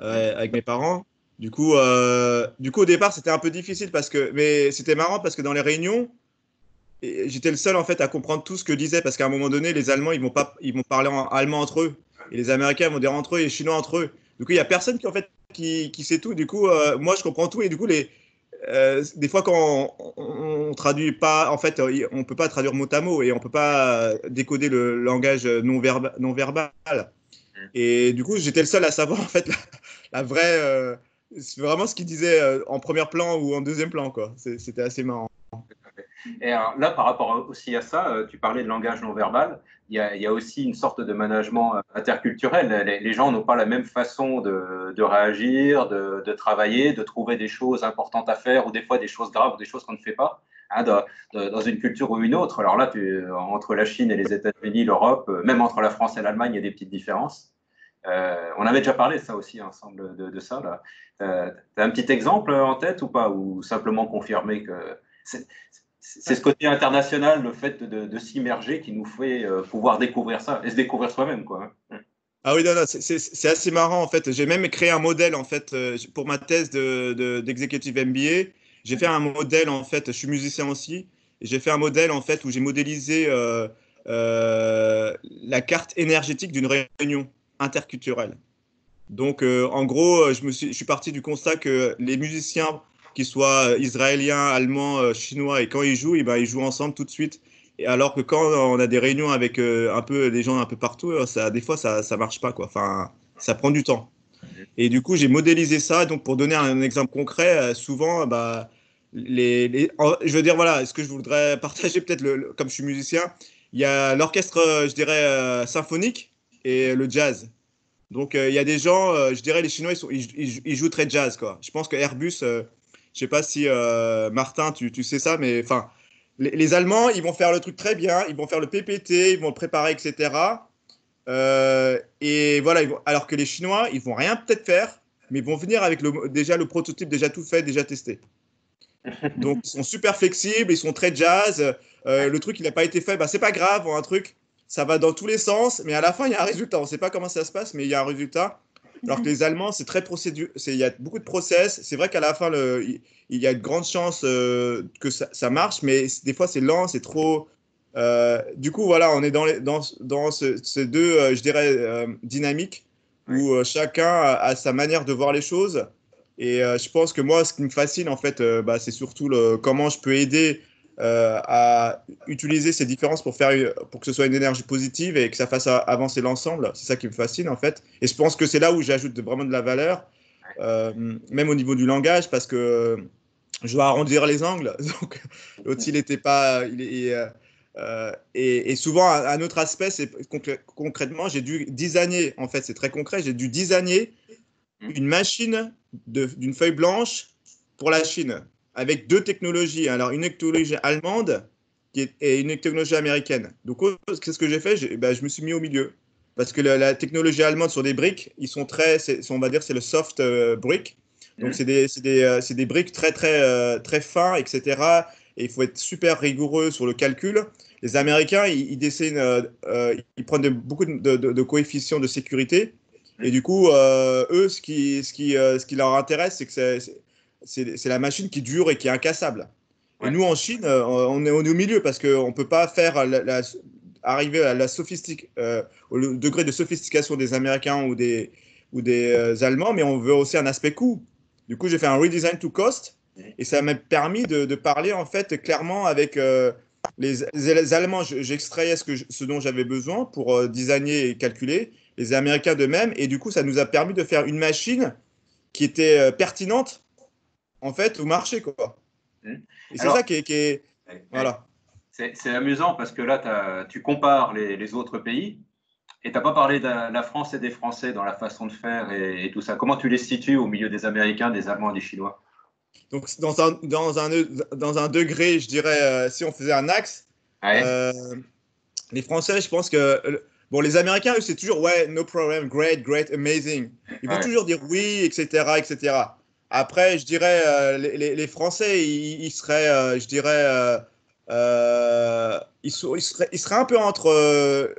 avec mes parents. Du coup, au départ, c'était un peu difficile mais c'était marrant parce que dans les réunions, j'étais le seul en fait à comprendre tout ce que disaient parce qu'à un moment donné, les Allemands ils vont parler en allemand entre eux et les Américains vont dire entre eux et les Chinois entre eux. Du coup, il y a personne qui sait tout. Du coup, moi je comprends tout et du coup des fois quand on traduit pas, en fait, on peut pas traduire mot à mot et on peut pas décoder le langage non verbal. Et du coup, j'étais le seul à savoir en fait la vraie. C'est vraiment ce qu'il disait en premier plan ou en deuxième plan, quoi. C'était assez marrant. Et alors, là, par rapport aussi à ça, tu parlais de langage non verbal. Il y a aussi une sorte de management interculturel. Les gens n'ont pas la même façon de réagir, de travailler, de trouver des choses importantes à faire ou des fois des choses graves ou des choses qu'on ne fait pas hein, dans une culture ou une autre. Alors là, entre la Chine et les États-Unis, l'Europe, même entre la France et l'Allemagne, il y a des petites différences. On avait déjà parlé de ça aussi ensemble de ça. Là. T'as un petit exemple en tête ou pas? Ou simplement confirmer que c'est ce côté international, le fait de s'immerger qui nous fait pouvoir découvrir ça et se découvrir soi-même, quoi. Ah oui, non, c'est assez marrant en fait. J'ai même créé un modèle en fait pour ma thèse d'executive MBA. J'ai fait un modèle en fait. Je suis musicien aussi. Et j'ai fait un modèle en fait où j'ai modélisé la carte énergétique d'une réunion interculturelle. Donc en gros, je suis parti du constat que les musiciens qu'ils soient israéliens, allemands, chinois, et quand ils jouent, ils jouent ensemble tout de suite. Et alors que quand on a des réunions avec un peu des gens un peu partout, des fois ça marche pas quoi. Enfin, ça prend du temps. Et du coup, j'ai modélisé ça. Donc, pour donner un exemple concret, souvent, je veux dire, voilà, ce que je voudrais partager, peut-être, comme je suis musicien, il y a l'orchestre, je dirais, symphonique et le jazz. Donc, il y a des gens, je dirais, les Chinois, ils jouent très jazz, quoi. Je pense que Airbus, je sais pas si, Martin, tu sais ça, mais enfin, les Allemands, ils vont faire le truc très bien, ils vont faire le PPT, ils vont le préparer, etc. Et voilà, alors que les Chinois, ils vont rien peut-être faire, mais ils vont venir avec déjà le prototype déjà tout fait, déjà testé. Donc, ils sont super flexibles, ils sont très jazz. Le truc, il n'a pas été fait, bah, c'est pas grave, un truc, ça va dans tous les sens, mais à la fin, il y a un résultat. On ne sait pas comment ça se passe, mais il y a un résultat. Alors que les Allemands, c'est très procédure, il y a beaucoup de process. C'est vrai qu'à la fin, il y a de grandes chances que ça marche, mais des fois, c'est lent, c'est trop. Du coup, voilà, on est dans ces deux, je dirais, dynamiques où chacun a sa manière de voir les choses. Et je pense que moi, ce qui me fascine, en fait, bah, c'est surtout comment je peux aider à utiliser ces différences pour que ce soit une énergie positive et que ça fasse avancer l'ensemble. C'est ça qui me fascine, en fait. Et je pense que c'est là où j'ajoute vraiment de la valeur, même au niveau du langage, parce que je dois arrondir les angles. Donc, l'autre, il n'était pas. Et souvent, un autre aspect, c'est concrètement, j'ai dû designer, en fait, c'est très concret, j'ai dû designer une machine d'une feuille blanche pour la Chine, avec deux technologies. Alors, une technologie allemande et une technologie américaine. Donc, qu'est-ce que j'ai fait? Je me suis mis au milieu. Parce que la technologie allemande sur des briques, ils sont on va dire, c'est le soft brick. Donc, c'est des briques très, très, très fins, etc. Et il faut être super rigoureux sur le calcul. Les Américains, ils dessinent, ils prennent beaucoup de coefficients de sécurité. Et du coup, eux, ce qui leur intéresse, c'est que c'est la machine qui dure et qui est incassable. Et nous, en Chine, on est au milieu parce qu'on ne peut pas faire arriver à au degré de sophistication des Américains ou des Allemands, mais on veut aussi un aspect coût. Du coup, j'ai fait un redesign to cost et ça m'a permis de parler en fait clairement avec les Allemands. J'extrayais ce dont j'avais besoin pour designer et calculer. Les Américains de même. Et du coup, ça nous a permis de faire une machine qui était pertinente en fait au marché, quoi. Et c'est ça qui est voilà. C'est amusant parce que là, tu compares les autres pays et tu n'as pas parlé de la France et des Français dans la façon de faire et tout ça. Comment tu les situes au milieu des Américains, des Allemands et des Chinois? Donc, dans un degré, je dirais, si on faisait un axe, les Français, je pense que. Bon, les Américains, eux, c'est toujours, ouais, no problem, great, great, amazing. Ils vont toujours dire oui, etc., etc. Après, je dirais, les Français, ils seraient, je dirais, ils seraient un peu entre,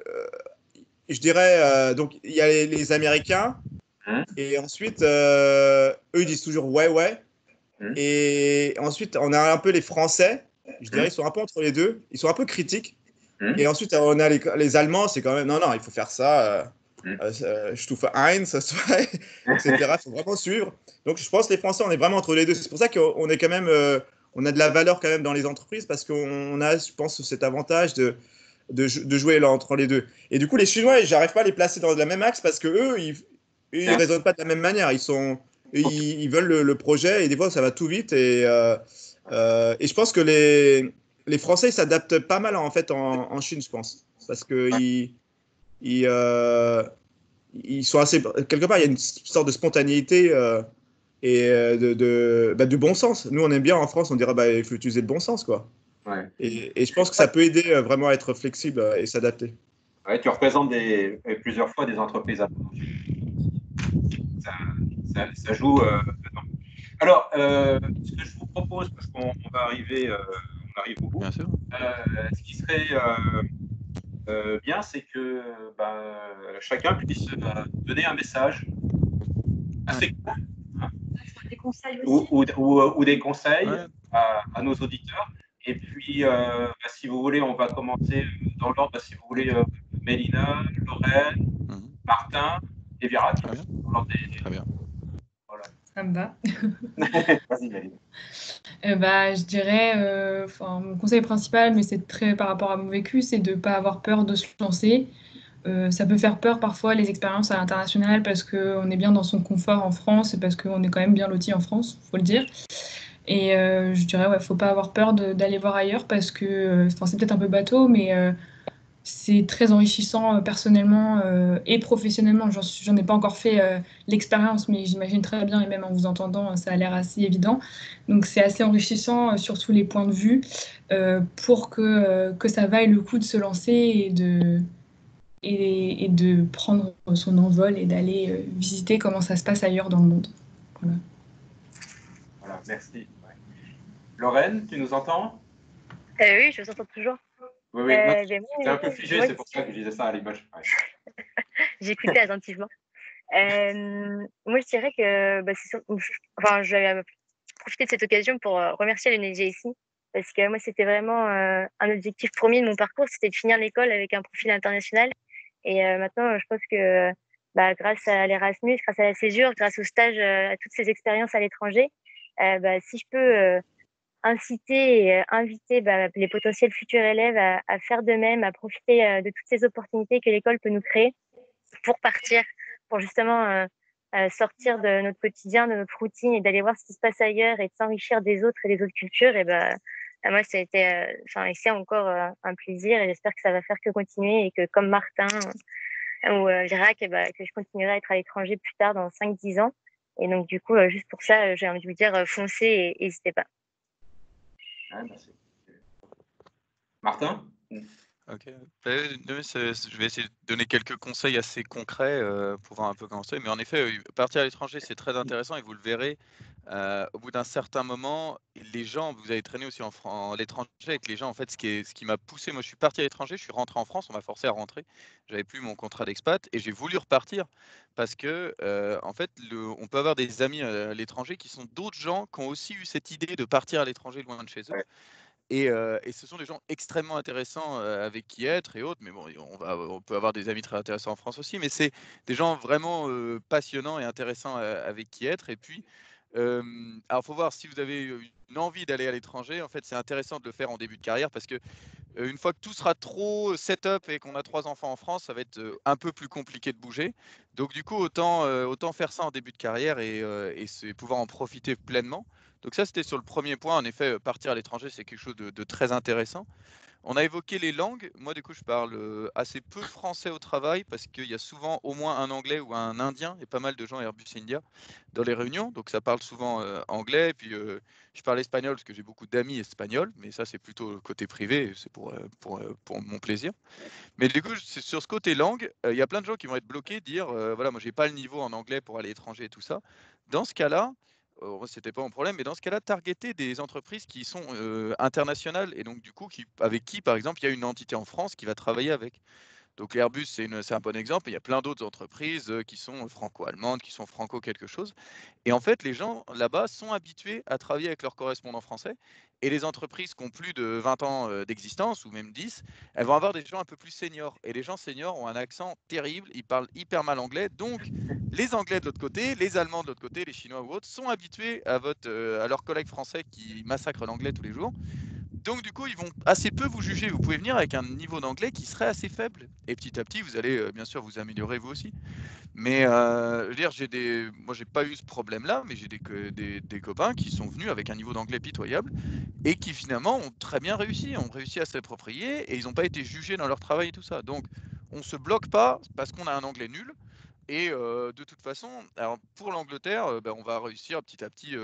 je dirais, donc il y a les Américains, et ensuite, eux, ils disent toujours ouais, ouais. Et ensuite, on a un peu les Français, je dirais, ils sont un peu entre les deux, ils sont un peu critiques. Et ensuite, on a les Allemands, c'est quand même, non, non, il faut faire ça, Stufe 1, etc. Il faut vraiment suivre. Donc, je pense que les Français, on est vraiment entre les deux. C'est pour ça qu'on est quand même, on a de la valeur quand même dans les entreprises parce qu'on a, je pense, cet avantage de jouer entre les deux. Et du coup, les Chinois, j'arrive pas à les placer dans le même axe parce que eux, ils raisonnent pas de la même manière. Ils veulent le projet et des fois, ça va tout vite. Et je pense que les Français, ils s'adaptent pas mal en fait en Chine, je pense, parce que ils sont assez quelque part. Il y a une sorte de spontanéité et de bon sens. Nous, on aime bien en France, on dirait il faut utiliser le bon sens, quoi. Ouais. Et je pense que ça peut aider vraiment à être flexible et s'adapter. Ouais, tu représentes plusieurs fois des entreprises. Ça joue. Alors, ce que je vous propose, parce qu'on va arriver, on arrive au bout, Bien sûr. ce qui serait bien, c'est que chacun puisse donner un message assez court, Des conseils aussi. ou des conseils Ouais. à nos auditeurs. Et puis, si vous voulez, on va commencer dans l'ordre. Si vous voulez, Mélina, Lorraine, Martin et Virac. Très bien. Très bien. Voilà. Ça me va. Vas-y, Mélina. Je dirais, mon conseil principal, mais c'est très par rapport à mon vécu, c'est de ne pas avoir peur de se lancer. ça peut faire peur parfois les expériences à l'international parce qu'on est bien dans son confort en France et parce qu'on est quand même bien loti en France, faut le dire. Et je dirais, ouais, faut pas avoir peur d'aller voir ailleurs parce que, enfin, c'est peut-être un peu bateau, mais c'est très enrichissant personnellement et professionnellement. J'en ai pas encore fait l'expérience, mais j'imagine très bien, et même en vous entendant, ça a l'air assez évident. Donc c'est assez enrichissant sur tous les points de vue pour que ça vaille le coup de se lancer et de prendre son envol et d'aller visiter comment ça se passe ailleurs dans le monde. Voilà. Voilà, merci. Ouais. Lorraine, tu nous entends? Oui, je vous entends toujours. Oui, oui. Ben, C'est un peu figé, c'est pour ça que je disais ça à l'image. Ouais. J'écoutais attentivement. Moi, je dirais que enfin, je vais profiter de cette occasion pour remercier l'UNSGSI parce que moi, c'était vraiment un objectif premier de mon parcours, c'était de finir l'école avec un profil international. Et maintenant, je pense que grâce à l'Erasmus, grâce à la césure, grâce au stage, à toutes ces expériences à l'étranger, si je peux inciter et inviter les potentiels futurs élèves à faire de même, à profiter de toutes ces opportunités que l'école peut nous créer pour partir, pour justement sortir de notre quotidien, de notre routine et d'aller voir ce qui se passe ailleurs et de s'enrichir des autres et des autres cultures. Et moi, ça a été, et c'est encore un plaisir et j'espère que ça va faire que continuer et que comme Martin ou Virac, que je continuerai à être à l'étranger plus tard dans 5-10 ans. Et donc, du coup, juste pour ça, j'ai envie de vous dire, foncez et n'hésitez pas. Ouais, merci. Martin? Ok. Je vais essayer de donner quelques conseils assez concrets pour voir un peu comment c'est. Mais en effet, partir à l'étranger, c'est très intéressant et vous le verrez. Au bout d'un certain moment, les gens, vous avez traîné aussi à l'étranger avec les gens. En fait, ce qui m'a poussé, moi, je suis parti à l'étranger, je suis rentré en France, on m'a forcé à rentrer. J'avais plus mon contrat d'expat et j'ai voulu repartir parce que, en fait, on peut avoir des amis à l'étranger qui sont d'autres gens qui ont aussi eu cette idée de partir à l'étranger loin de chez eux. Ouais. Et ce sont des gens extrêmement intéressants avec qui être et autres. Mais bon, on peut avoir des amis très intéressants en France aussi, mais c'est des gens vraiment passionnants et intéressants avec qui être. Et puis, alors, faut voir si vous avez une envie d'aller à l'étranger. En fait, c'est intéressant de le faire en début de carrière parce que une fois que tout sera trop set-up et qu'on a 3 enfants en France, ça va être un peu plus compliqué de bouger. Donc, du coup, autant faire ça en début de carrière et pouvoir en profiter pleinement. Donc ça, c'était sur le premier point. En effet, partir à l'étranger, c'est quelque chose de très intéressant. On a évoqué les langues. Moi, du coup, je parle assez peu français au travail parce qu'il y a souvent au moins un anglais ou un indien et pas mal de gens Airbus India dans les réunions. Donc, ça parle souvent anglais. Et puis, je parle espagnol parce que j'ai beaucoup d'amis espagnols, mais ça, c'est plutôt côté privé. C'est pour mon plaisir. Mais du coup, sur ce côté langue, il y a plein de gens qui vont être bloqués, dire voilà, moi, j'ai pas le niveau en anglais pour aller à l'étranger et tout ça. Dans ce cas-là, c'était pas mon problème, mais dans ce cas-là, targeter des entreprises qui sont internationales et donc du coup avec qui, par exemple, il y a une entité en France qui va travailler avec. Donc Airbus, c'est un bon exemple. Il y a plein d'autres entreprises qui sont franco-allemandes, qui sont franco quelque chose. Et en fait, les gens là-bas sont habitués à travailler avec leurs correspondants français. Et les entreprises qui ont plus de 20 ans d'existence, ou même 10, elles vont avoir des gens un peu plus seniors. Et les gens seniors ont un accent terrible, ils parlent hyper mal anglais. Donc, les Anglais de l'autre côté, les Allemands de l'autre côté, les Chinois ou autres, sont habitués à leurs collègues français qui massacrent l'anglais tous les jours. Donc du coup, ils vont assez peu vous juger. Vous pouvez venir avec un niveau d'anglais qui serait assez faible. Et petit à petit, vous allez bien sûr vous améliorer vous aussi. Mais je veux dire, moi j'ai pas eu ce problème-là, mais j'ai des copains qui sont venus avec un niveau d'anglais pitoyable et qui finalement ont très bien réussi, ont réussi à s'approprier et ils n'ont pas été jugés dans leur travail et tout ça. Donc on se bloque pas parce qu'on a un anglais nul. Et de toute façon, alors pour l'Angleterre, on va réussir petit à petit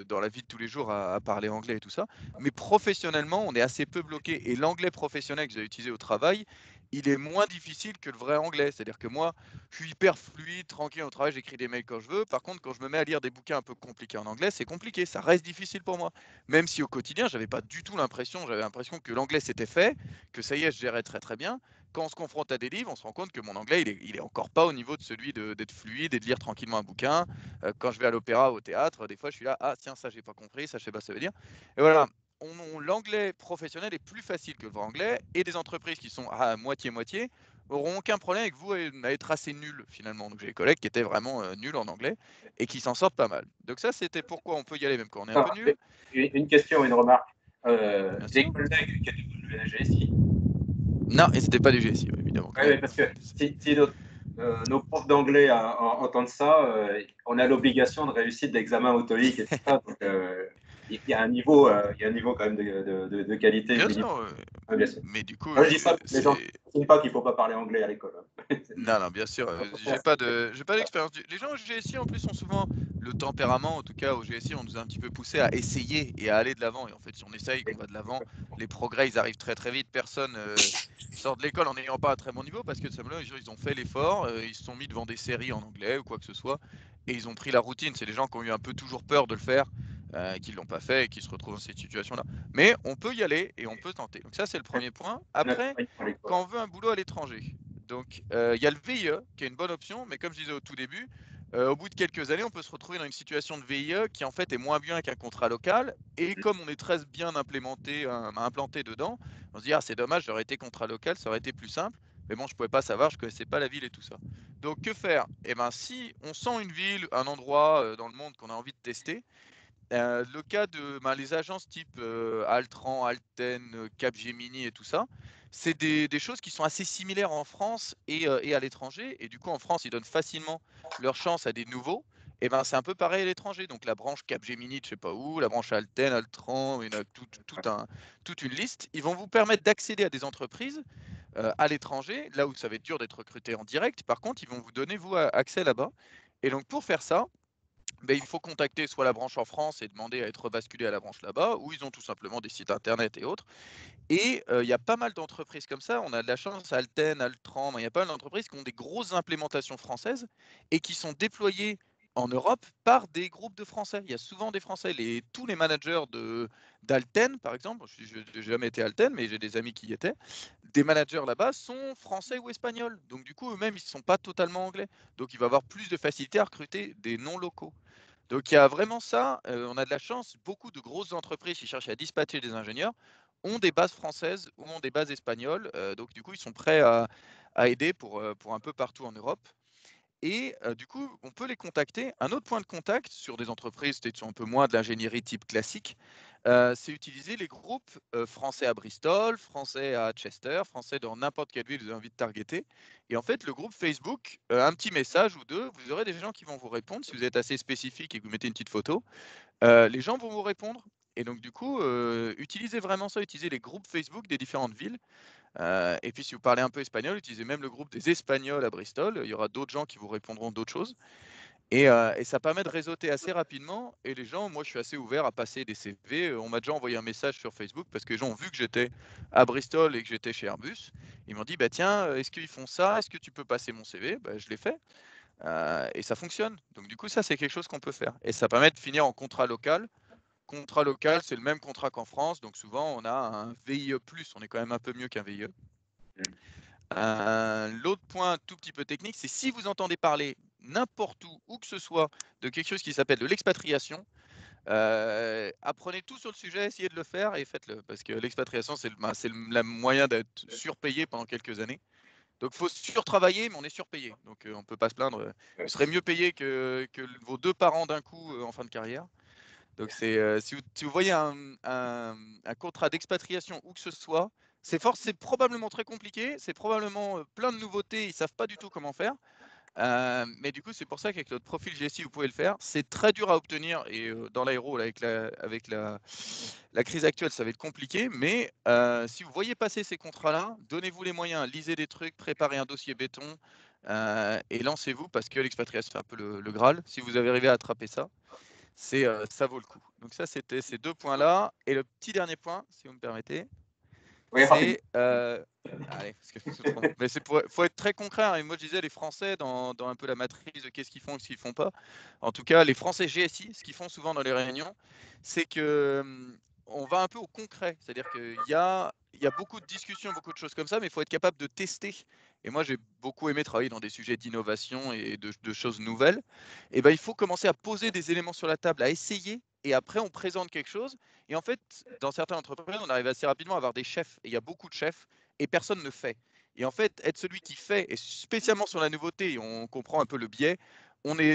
dans la vie de tous les jours à parler anglais et tout ça. Mais professionnellement, on est assez peu bloqué. Et l'anglais professionnel que j'ai utilisé au travail, il est moins difficile que le vrai anglais. C'est-à-dire que moi, je suis hyper fluide, tranquille au travail, j'écris des mails quand je veux. Par contre, quand je me mets à lire des bouquins un peu compliqués en anglais, c'est compliqué. Ça reste difficile pour moi. Même si au quotidien, j'avais l'impression que l'anglais c'était fait, que ça y est, je gérais très très bien. Quand on se confronte à des livres, on se rend compte que mon anglais, il est encore pas au niveau de celui d'être fluide et de lire tranquillement un bouquin. Quand je vais à l'opéra, au théâtre, des fois, je suis là, ah tiens, ça, j'ai pas compris, ça, je sais pas ce que ça veut dire. Et voilà, l'anglais professionnel est plus facile que le vrai anglais, et des entreprises qui sont à moitié-moitié auront aucun problème avec vous à être assez nul finalement. Donc j'ai des collègues qui étaient vraiment nuls en anglais et qui s'en sortent pas mal. Donc ça, c'était pourquoi on peut y aller même quand on est un peu nul. Une question, une remarque. Bien Les sûr. collègues qui étaient de l'UNSGSI, Non, et c'était pas du GSI, évidemment. Oui, parce que si nos profs d'anglais entendent ça, on a l'obligation de réussir l'examen au TOEIC et tout ça. Donc, il y a un niveau, quand même de qualité Bien minimum. sûr, Ouais, bien sûr. mais du coup, Moi, je dis ça pour les gens c'est... qui ne savent pas qu'il ne faut pas parler anglais à l'école. Hein. Non, non, bien sûr, j'ai pas d'expérience. Les gens au GSI en plus ont souvent le tempérament, en tout cas au GSI, on nous a un petit peu poussé à essayer et à aller de l'avant. Et en fait, si on essaye, qu'on va de l'avant, les progrès ils arrivent très très vite. Personne sort de l'école en n'ayant pas un très bon niveau parce que tout simplement, les gens ils ont fait l'effort, ils se sont mis devant des séries en anglais ou quoi que ce soit et ils ont pris la routine. C'est des gens qui ont eu un peu toujours peur de le faire, qui l'ont pas fait et qui se retrouvent dans cette situation-là. Mais on peut y aller et on peut tenter. Donc ça, c'est le premier point. Après, quand on veut un boulot à l'étranger. Donc, il y a le VIE qui est une bonne option, mais comme je disais au tout début, au bout de quelques années, on peut se retrouver dans une situation de VIE qui en fait est moins bien qu'un contrat local. Et comme on est très bien implanté dedans, on se dit ah c'est dommage, j'aurais été contrat local, ça aurait été plus simple. Mais bon, je pouvais pas savoir, je connaissais pas la ville et tout ça. Donc que faire? Eh ben si on sent une ville, un endroit dans le monde qu'on a envie de tester, le cas de les agences type Altran, Alten, Capgemini et tout ça, c'est des choses qui sont assez similaires en France et à l'étranger. Et du coup, en France, ils donnent facilement leur chance à des nouveaux. Et ben, c'est un peu pareil à l'étranger. Donc, la branche Capgemini, je sais pas où, la branche Alten, Altran, il y en a toute une liste. Ils vont vous permettre d'accéder à des entreprises à l'étranger, là où ça va être dur d'être recruté en direct. Par contre, ils vont vous donner, vous, accès là-bas. Et donc, pour faire ça, ben, il faut contacter soit la branche en France et demander à être basculé à la branche là-bas, ou ils ont tout simplement des sites internet et autres. Et il y a pas mal d'entreprises comme ça. On a de la chance, Alten, Altran, il y a pas mal d'entreprises qui ont des grosses implémentations françaises et qui sont déployées en Europe par des groupes de Français. Il y a souvent des Français. Tous les managers d'Alten, par exemple, je n'ai jamais été Alten, mais j'ai des amis qui y étaient, des managers là-bas sont français ou espagnols. Donc du coup, eux-mêmes, ils ne sont pas totalement anglais. Donc il va y avoir plus de facilité à recruter des non-locaux. Donc il y a vraiment ça, on a de la chance, beaucoup de grosses entreprises qui cherchent à dispatcher des ingénieurs ont des bases françaises ou ont des bases espagnoles, donc du coup ils sont prêts à aider pour un peu partout en Europe. Et du coup, on peut les contacter. Un autre point de contact sur des entreprises peut-être un peu moins de l'ingénierie type classique, c'est utiliser les groupes français à Bristol, français à Chester, français dans n'importe quelle ville que vous avez envie de targeter. Et en fait, le groupe Facebook, un petit message ou deux, vous aurez des gens qui vont vous répondre. Si vous êtes assez spécifique et que vous mettez une petite photo, les gens vont vous répondre. Et donc, du coup, utilisez vraiment ça, utilisez les groupes Facebook des différentes villes. Et puis, si vous parlez un peu espagnol, utilisez même le groupe des Espagnols à Bristol. Il y aura d'autres gens qui vous répondront d'autres choses. Et ça permet de réseauter assez rapidement. Et les gens, moi, je suis assez ouvert à passer des CV. On m'a déjà envoyé un message sur Facebook parce que les gens ont vu que j'étais à Bristol et que j'étais chez Airbus. Ils m'ont dit, bah, tiens, est-ce qu'ils font ça? Est-ce que tu peux passer mon CV? Bah, je l'ai fait. Et ça fonctionne. Donc, du coup, ça, c'est quelque chose qu'on peut faire. Et ça permet de finir en contrat local. Contrat local, c'est le même contrat qu'en France. Donc, souvent, on a un VIE+. On est quand même un peu mieux qu'un VIE. L'autre point tout petit peu technique, c'est si vous entendez parler n'importe où que ce soit, de quelque chose qui s'appelle de l'expatriation, apprenez tout sur le sujet, essayez de le faire et faites-le. Parce que l'expatriation, c'est le moyen d'être surpayé pendant quelques années. Donc, il faut surtravailler, mais on est surpayé. Donc, on ne peut pas se plaindre. Vous serez mieux payé que vos deux parents d'un coup en fin de carrière. Donc, si vous voyez un contrat d'expatriation où que ce soit, c'est probablement très compliqué, c'est probablement plein de nouveautés, ils ne savent pas du tout comment faire. Mais du coup, c'est pour ça qu'avec notre profil GSI, vous pouvez le faire. C'est très dur à obtenir et dans l'aéro, avec la crise actuelle, ça va être compliqué. Mais si vous voyez passer ces contrats-là, donnez-vous les moyens, lisez des trucs, préparez un dossier béton et lancez-vous parce que l'expatriation, c'est un peu le Graal. Si vous avez arrivé à attraper ça, ça vaut le coup. Donc ça, c'était ces deux points-là. Et le petit dernier point, si vous me permettez, Oui, c'est... allez, parce que mais faut être très concret. Hein. Et moi, je disais, les Français, dans un peu la matrice de qu'est-ce qu'ils font et ce qu'ils font pas. En tout cas, les Français GSI, ce qu'ils font souvent dans les réunions, c'est que on va un peu au concret. C'est-à-dire qu'il y a beaucoup de discussions, beaucoup de choses comme ça, mais il faut être capable de tester. Et moi, j'ai beaucoup aimé travailler dans des sujets d'innovation et de choses nouvelles. Et ben, il faut commencer à poser des éléments sur la table, à essayer, et après, on présente quelque chose. Et en fait, dans certaines entreprises, on arrive assez rapidement à avoir des chefs. Et il y a beaucoup de chefs et personne ne fait. Et en fait, être celui qui fait, et spécialement sur la nouveauté, on comprend un peu le biais,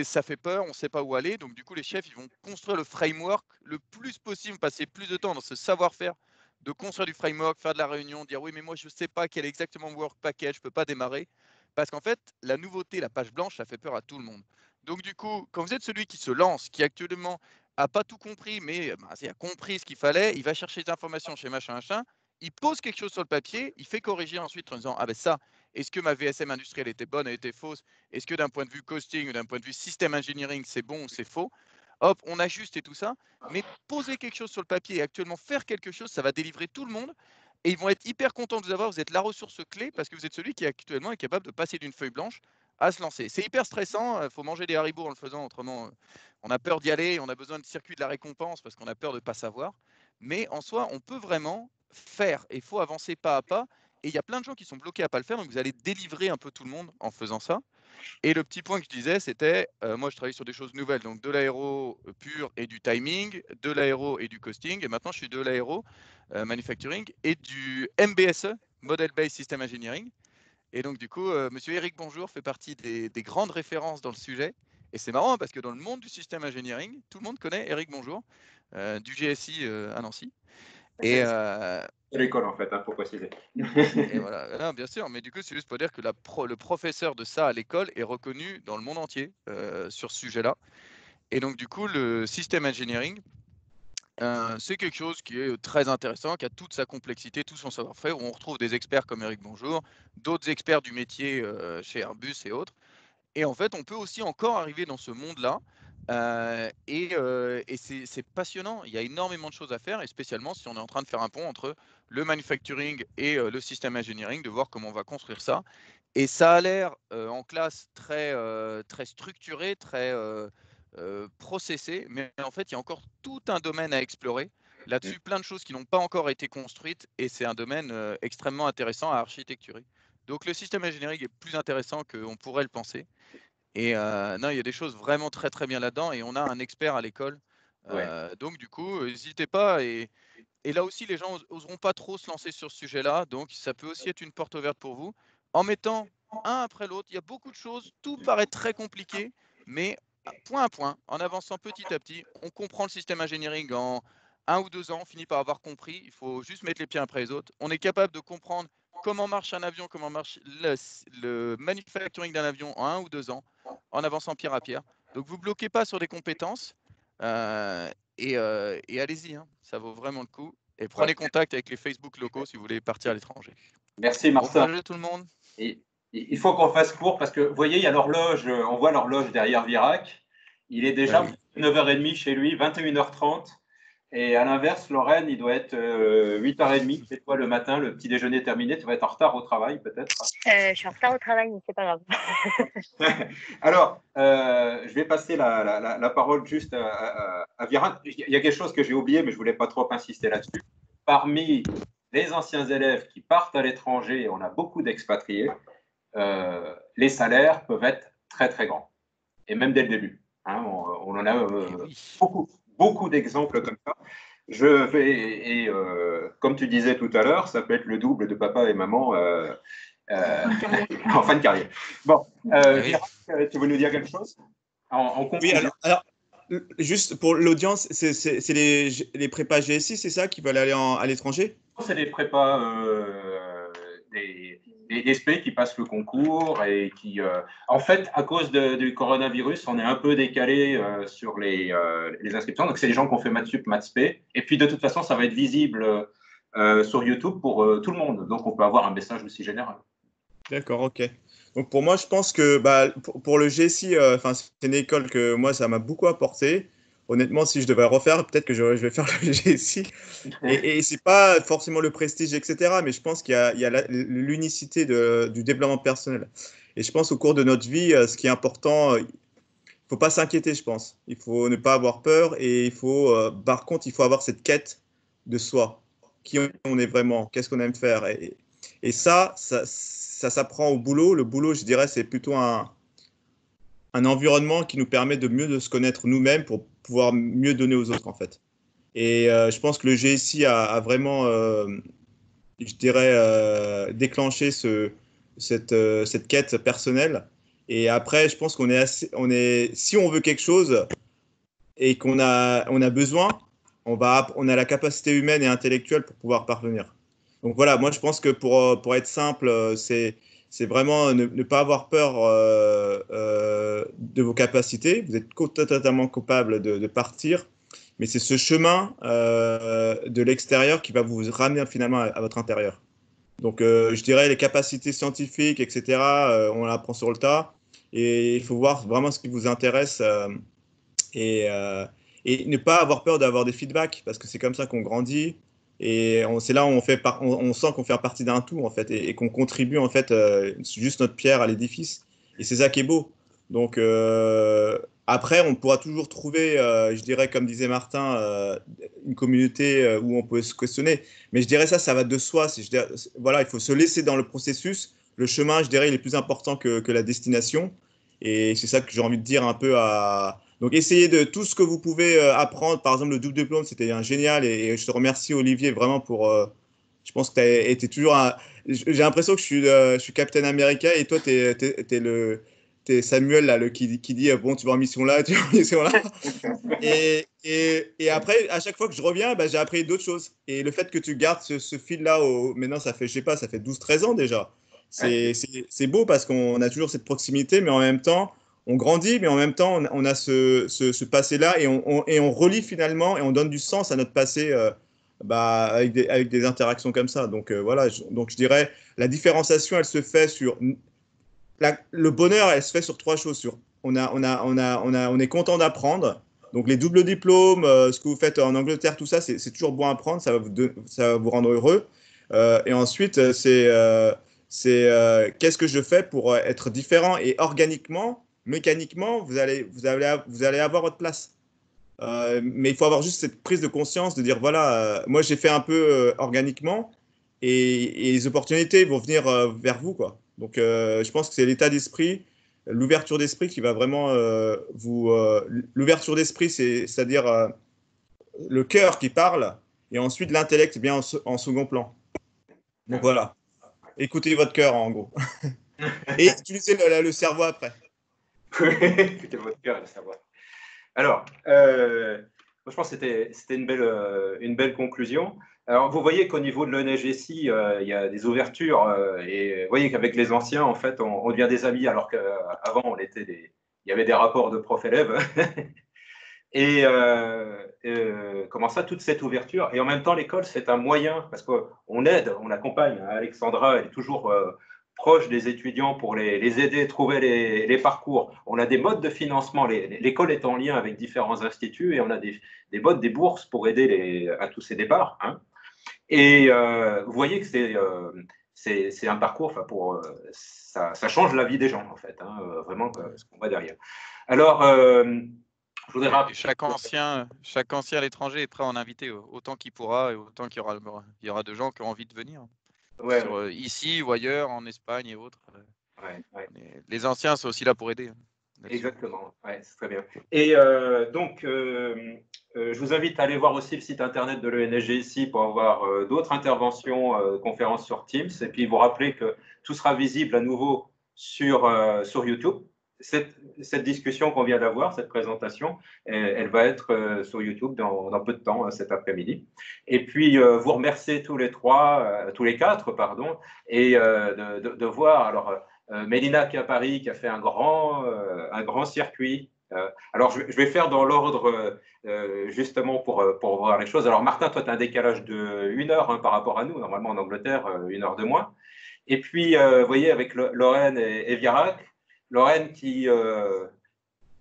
ça fait peur, on ne sait pas où aller. Donc, du coup, les chefs, ils vont construire le framework le plus possible, passer plus de temps dans ce savoir-faire de construire du framework, faire de la réunion, dire oui, mais moi, je ne sais pas quel est exactement work package, je ne peux pas démarrer. Parce qu'en fait, la nouveauté, la page blanche, ça fait peur à tout le monde. Donc, du coup, quand vous êtes celui qui se lance, qui actuellement n'a pas tout compris, mais il a compris ce qu'il fallait, il va chercher des informations chez machin, il pose quelque chose sur le papier, il fait corriger ensuite en disant ah ben ça, est-ce que ma VSM industrielle était bonne, elle était fausse, est-ce que d'un point de vue costing ou d'un point de vue système engineering, c'est bon ou c'est faux. Hop, on ajuste et tout ça, mais poser quelque chose sur le papier et actuellement faire quelque chose, ça va délivrer tout le monde. Et ils vont être hyper contents de vous avoir. Vous êtes la ressource clé parce que vous êtes celui qui actuellement est capable de passer d'une feuille blanche à se lancer. C'est hyper stressant. Il faut manger des haribots en le faisant. Autrement, on a peur d'y aller. On a besoin de circuit de la récompense parce qu'on a peur de ne pas savoir. Mais en soi, on peut vraiment faire. Il faut avancer pas à pas. Et il y a plein de gens qui sont bloqués à ne pas le faire. Donc, vous allez délivrer un peu tout le monde en faisant ça. Et le petit point que je disais, c'était, moi, je travaille sur des choses nouvelles, donc de l'aéro pur et du timing, de l'aéro et du costing. Et maintenant, je suis de l'aéro manufacturing et du MBSE, Model Based System Engineering. Et donc, du coup, monsieur Eric Bonjour fait partie des grandes références dans le sujet. Et c'est marrant parce que dans le monde du système engineering, tout le monde connaît Eric Bonjour, du GSI à Nancy. Et, C'est l'école, en fait, pour préciser. et voilà, non, bien sûr, mais du coup, c'est juste pour dire que le professeur de ça à l'école est reconnu dans le monde entier sur ce sujet-là. Et donc, du coup, le système engineering, c'est quelque chose qui est très intéressant, qui a toute sa complexité, tout son savoir-faire, où on retrouve des experts comme Eric Bonjour, d'autres experts du métier chez Airbus et autres. Et en fait, on peut aussi encore arriver dans ce monde-là. Et c'est passionnant. Il y a énormément de choses à faire, et spécialement si on est en train de faire un pont entre le manufacturing et le système engineering, de voir comment on va construire ça. Et ça a l'air en classe très, très structuré, très processé, mais en fait, il y a encore tout un domaine à explorer. Là-dessus, plein de choses qui n'ont pas encore été construites, et c'est un domaine extrêmement intéressant à architecturer. Donc le système engineering est plus intéressant qu'on pourrait le penser. Et non, il y a des choses vraiment très très bien là-dedans, et on a un expert à l'école. Donc du coup, n'hésitez pas. Et là aussi, les gens n'oseront pas trop se lancer sur ce sujet-là. Donc ça peut aussi être une porte ouverte pour vous. En mettant un après l'autre, il y a beaucoup de choses. Tout paraît très compliqué, mais point à point, en avançant petit à petit, on comprend le système engineering en 1 ou 2 ans, on finit par avoir compris. Il faut juste mettre les pieds après les autres. On est capable de comprendre comment marche un avion, comment marche le manufacturing d'un avion en 1 ou 2 ans, en avançant pierre à pierre. Donc vous ne bloquez pas sur des compétences et allez-y, hein, ça vaut vraiment le coup. Et prenez contact avec les Facebook locaux si vous voulez partir à l'étranger. Merci Martin. Bon courage à tout le monde. Et il faut qu'on fasse court parce que vous voyez, il y a l'horloge, on voit l'horloge derrière Virac. Il est déjà 9h30 chez lui, 21h30. Et à l'inverse, Lorraine, il doit être 8h30. C'est toi le matin, le petit déjeuner terminé. Tu vas être en retard au travail, peut-être. Je suis en retard au travail, mais c'est pas grave. Alors, je vais passer la parole juste à Virac. Il y a quelque chose que j'ai oublié, mais je ne voulais pas trop insister là-dessus. Parmi les anciens élèves qui partent à l'étranger, et on a beaucoup d'expatriés, les salaires peuvent être très, très grands. Et même dès le début. Hein, on en a beaucoup d'exemples comme ça. Comme tu disais tout à l'heure, ça peut être le double de papa et maman en fin de carrière. Bon, Virac, tu veux nous dire quelque chose en conclusion? Oui, alors, juste pour l'audience, c'est les prépas GSI, c'est ça, qui veulent aller à l'étranger? C'est les prépas des SP qui passent le concours et qui, en fait, à cause du coronavirus, on est un peu décalé sur les inscriptions. Donc, c'est les gens qui ont fait Mathsup, Mathsp. Et puis, de toute façon, ça va être visible sur YouTube pour tout le monde. Donc, on peut avoir un message aussi général. D'accord, ok. Donc, pour moi, je pense que pour le GSI, c'est une école que moi, ça m'a beaucoup apporté. Honnêtement, si je devais refaire, peut-être que je vais faire le GSI. Et ce n'est pas forcément le prestige, etc. Mais je pense qu'il y a l'unicité du développement personnel. Et je pense au cours de notre vie, ce qui est important, il ne faut pas s'inquiéter, je pense. Il faut ne pas avoir peur. Et par contre, il faut avoir cette quête de soi. Qui on est vraiment, qu'est-ce qu'on aime faire. Et ça s'apprend au boulot. Le boulot, je dirais, c'est plutôt un environnement qui nous permet de mieux se connaître nous-mêmes pour pouvoir mieux donner aux autres, en fait. Et je pense que le GSI a vraiment, je dirais, déclenché cette quête personnelle. Et après, je pense si on veut quelque chose et qu'on a besoin, on a la capacité humaine et intellectuelle pour pouvoir parvenir. Donc voilà, moi je pense que pour être simple, c'est vraiment ne pas avoir peur de vos capacités. Vous êtes totalement capable de partir, mais c'est ce chemin de l'extérieur qui va vous ramener finalement à votre intérieur. Donc je dirais les capacités scientifiques, etc., on apprend sur le tas. Et il faut voir vraiment ce qui vous intéresse et, euh, et ne pas avoir peur d'avoir des feedbacks parce que c'est comme ça qu'on grandit. Et c'est là où on sent qu'on fait partie d'un tout en fait et qu'on contribue en fait juste notre pierre à l'édifice. Et c'est ça qui est beau. Donc après, on pourra toujours trouver, je dirais comme disait Martin, une communauté où on peut se questionner. Mais je dirais ça va de soi. Voilà, il faut se laisser dans le processus. Le chemin, je dirais, il est plus important que la destination. Et c'est ça que j'ai envie de dire un peu à. Donc, essayez de tout ce que vous pouvez apprendre. Par exemple, le double diplôme, c'était un génial. Et je te remercie, Olivier, vraiment pour. Je pense que tu as été toujours. J'ai l'impression que je suis Captain America et toi, t'es Samuel, là, qui dit bon, tu vas en mission là, tu vas en mission là. Et après, à chaque fois que je reviens, bah, j'ai appris d'autres choses. Et le fait que tu gardes ce fil-là, maintenant, ça fait, je sais pas, ça fait 12-13 ans déjà. C'est beau parce qu'on a toujours cette proximité, mais en même temps, on grandit, mais en même temps, on a ce passé-là et on relie finalement et on donne du sens à notre passé bah, avec des interactions comme ça. Donc voilà, donc je dirais, la différenciation, elle se fait sur. Le bonheur, elle se fait sur trois choses. On est content d'apprendre. Donc les doubles diplômes, ce que vous faites en Angleterre, tout ça, c'est toujours bon à apprendre, ça va vous rendre heureux. Et ensuite, qu'est-ce que je fais pour être différent et organiquement, mécaniquement, vous allez avoir votre place. Mais il faut avoir juste cette prise de conscience de dire, voilà, moi j'ai fait un peu organiquement et les opportunités vont venir vers vous, quoi. Donc je pense que c'est l'état d'esprit, l'ouverture d'esprit qui va vraiment vous... l'ouverture d'esprit, c'est-à-dire le cœur qui parle et ensuite l'intellect bien en second plan. Donc voilà, écoutez votre cœur en gros. Et utilisez le cerveau après. Écoutez votre cœur et le savoir. Alors, je pense que c'était une belle conclusion. Alors, vous voyez qu'au niveau de l'ENSGSI, il y a des ouvertures. Et vous voyez qu'avec les anciens, en fait, on devient des amis, alors qu'avant, il y avait des rapports de prof-élève. Et comment ça, toute cette ouverture. Et en même temps, l'école, c'est un moyen, parce qu'on aide, on accompagne. Alexandra, elle est toujours proche des étudiants pour les aider à trouver les parcours. On a des modes de financement. L'école est en lien avec différents instituts et on a des modes, des bourses pour aider à tous ces départs. Hein. Et vous voyez que c'est un parcours, ça change la vie des gens, en fait, hein, vraiment, ce qu'on voit derrière. Alors, je voudrais rappeler. Chaque ancien à l'étranger est prêt à en inviter autant qu'il pourra et autant qu'il y aura de gens qui ont envie de venir. Ouais, ici ou ailleurs, en Espagne et autres. Ouais. Les anciens sont aussi là pour aider. Exactement, ouais, c'est très bien. Et donc, je vous invite à aller voir aussi le site internet de l'ENSGSI pour avoir d'autres interventions, conférences sur Teams, et puis vous rappeler que tout sera visible à nouveau sur YouTube. Cette discussion qu'on vient d'avoir, cette présentation, elle va être sur YouTube dans peu de temps, hein, cet après-midi. Et puis, vous remercier tous les quatre, pardon, et de voir. Alors, Mélina qui est à Paris, qui a fait un grand circuit. Alors, je vais faire dans l'ordre justement pour voir les choses. Alors, Martin, toi, tu as un décalage de 1 heure hein, par rapport à nous. Normalement, en Angleterre, 1 heure de moins. Et puis, vous voyez, avec Lorraine et Vierac, Lorraine qui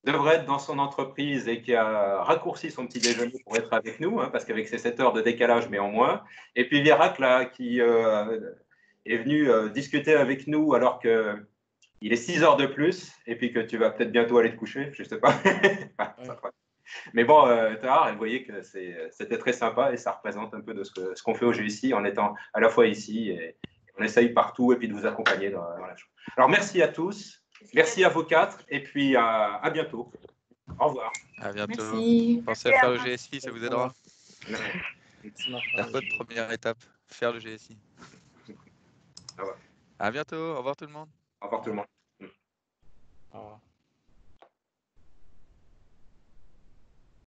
devrait être dans son entreprise et qui a raccourci son petit déjeuner pour être avec nous, hein, parce qu'avec ses 7 heures de décalage, mais en moins. Et puis, Vierac, là, qui est venu discuter avec nous alors qu'il est 6 heures de plus et puis que tu vas peut-être bientôt aller te coucher, je ne sais pas. Mais bon, tard, vous voyez que c'était très sympa et ça représente un peu de ce qu'on fait au GSI en étant à la fois ici et on essaye partout et puis de vous accompagner dans la chose. Alors, merci à tous, merci à vous quatre et puis à bientôt. Au revoir. À bientôt. Merci. Pensez à faire le GSI, ça vous aidera. La bonne première étape, faire le GSI. À bientôt. Au revoir tout le monde. Au revoir tout le monde. Au revoir.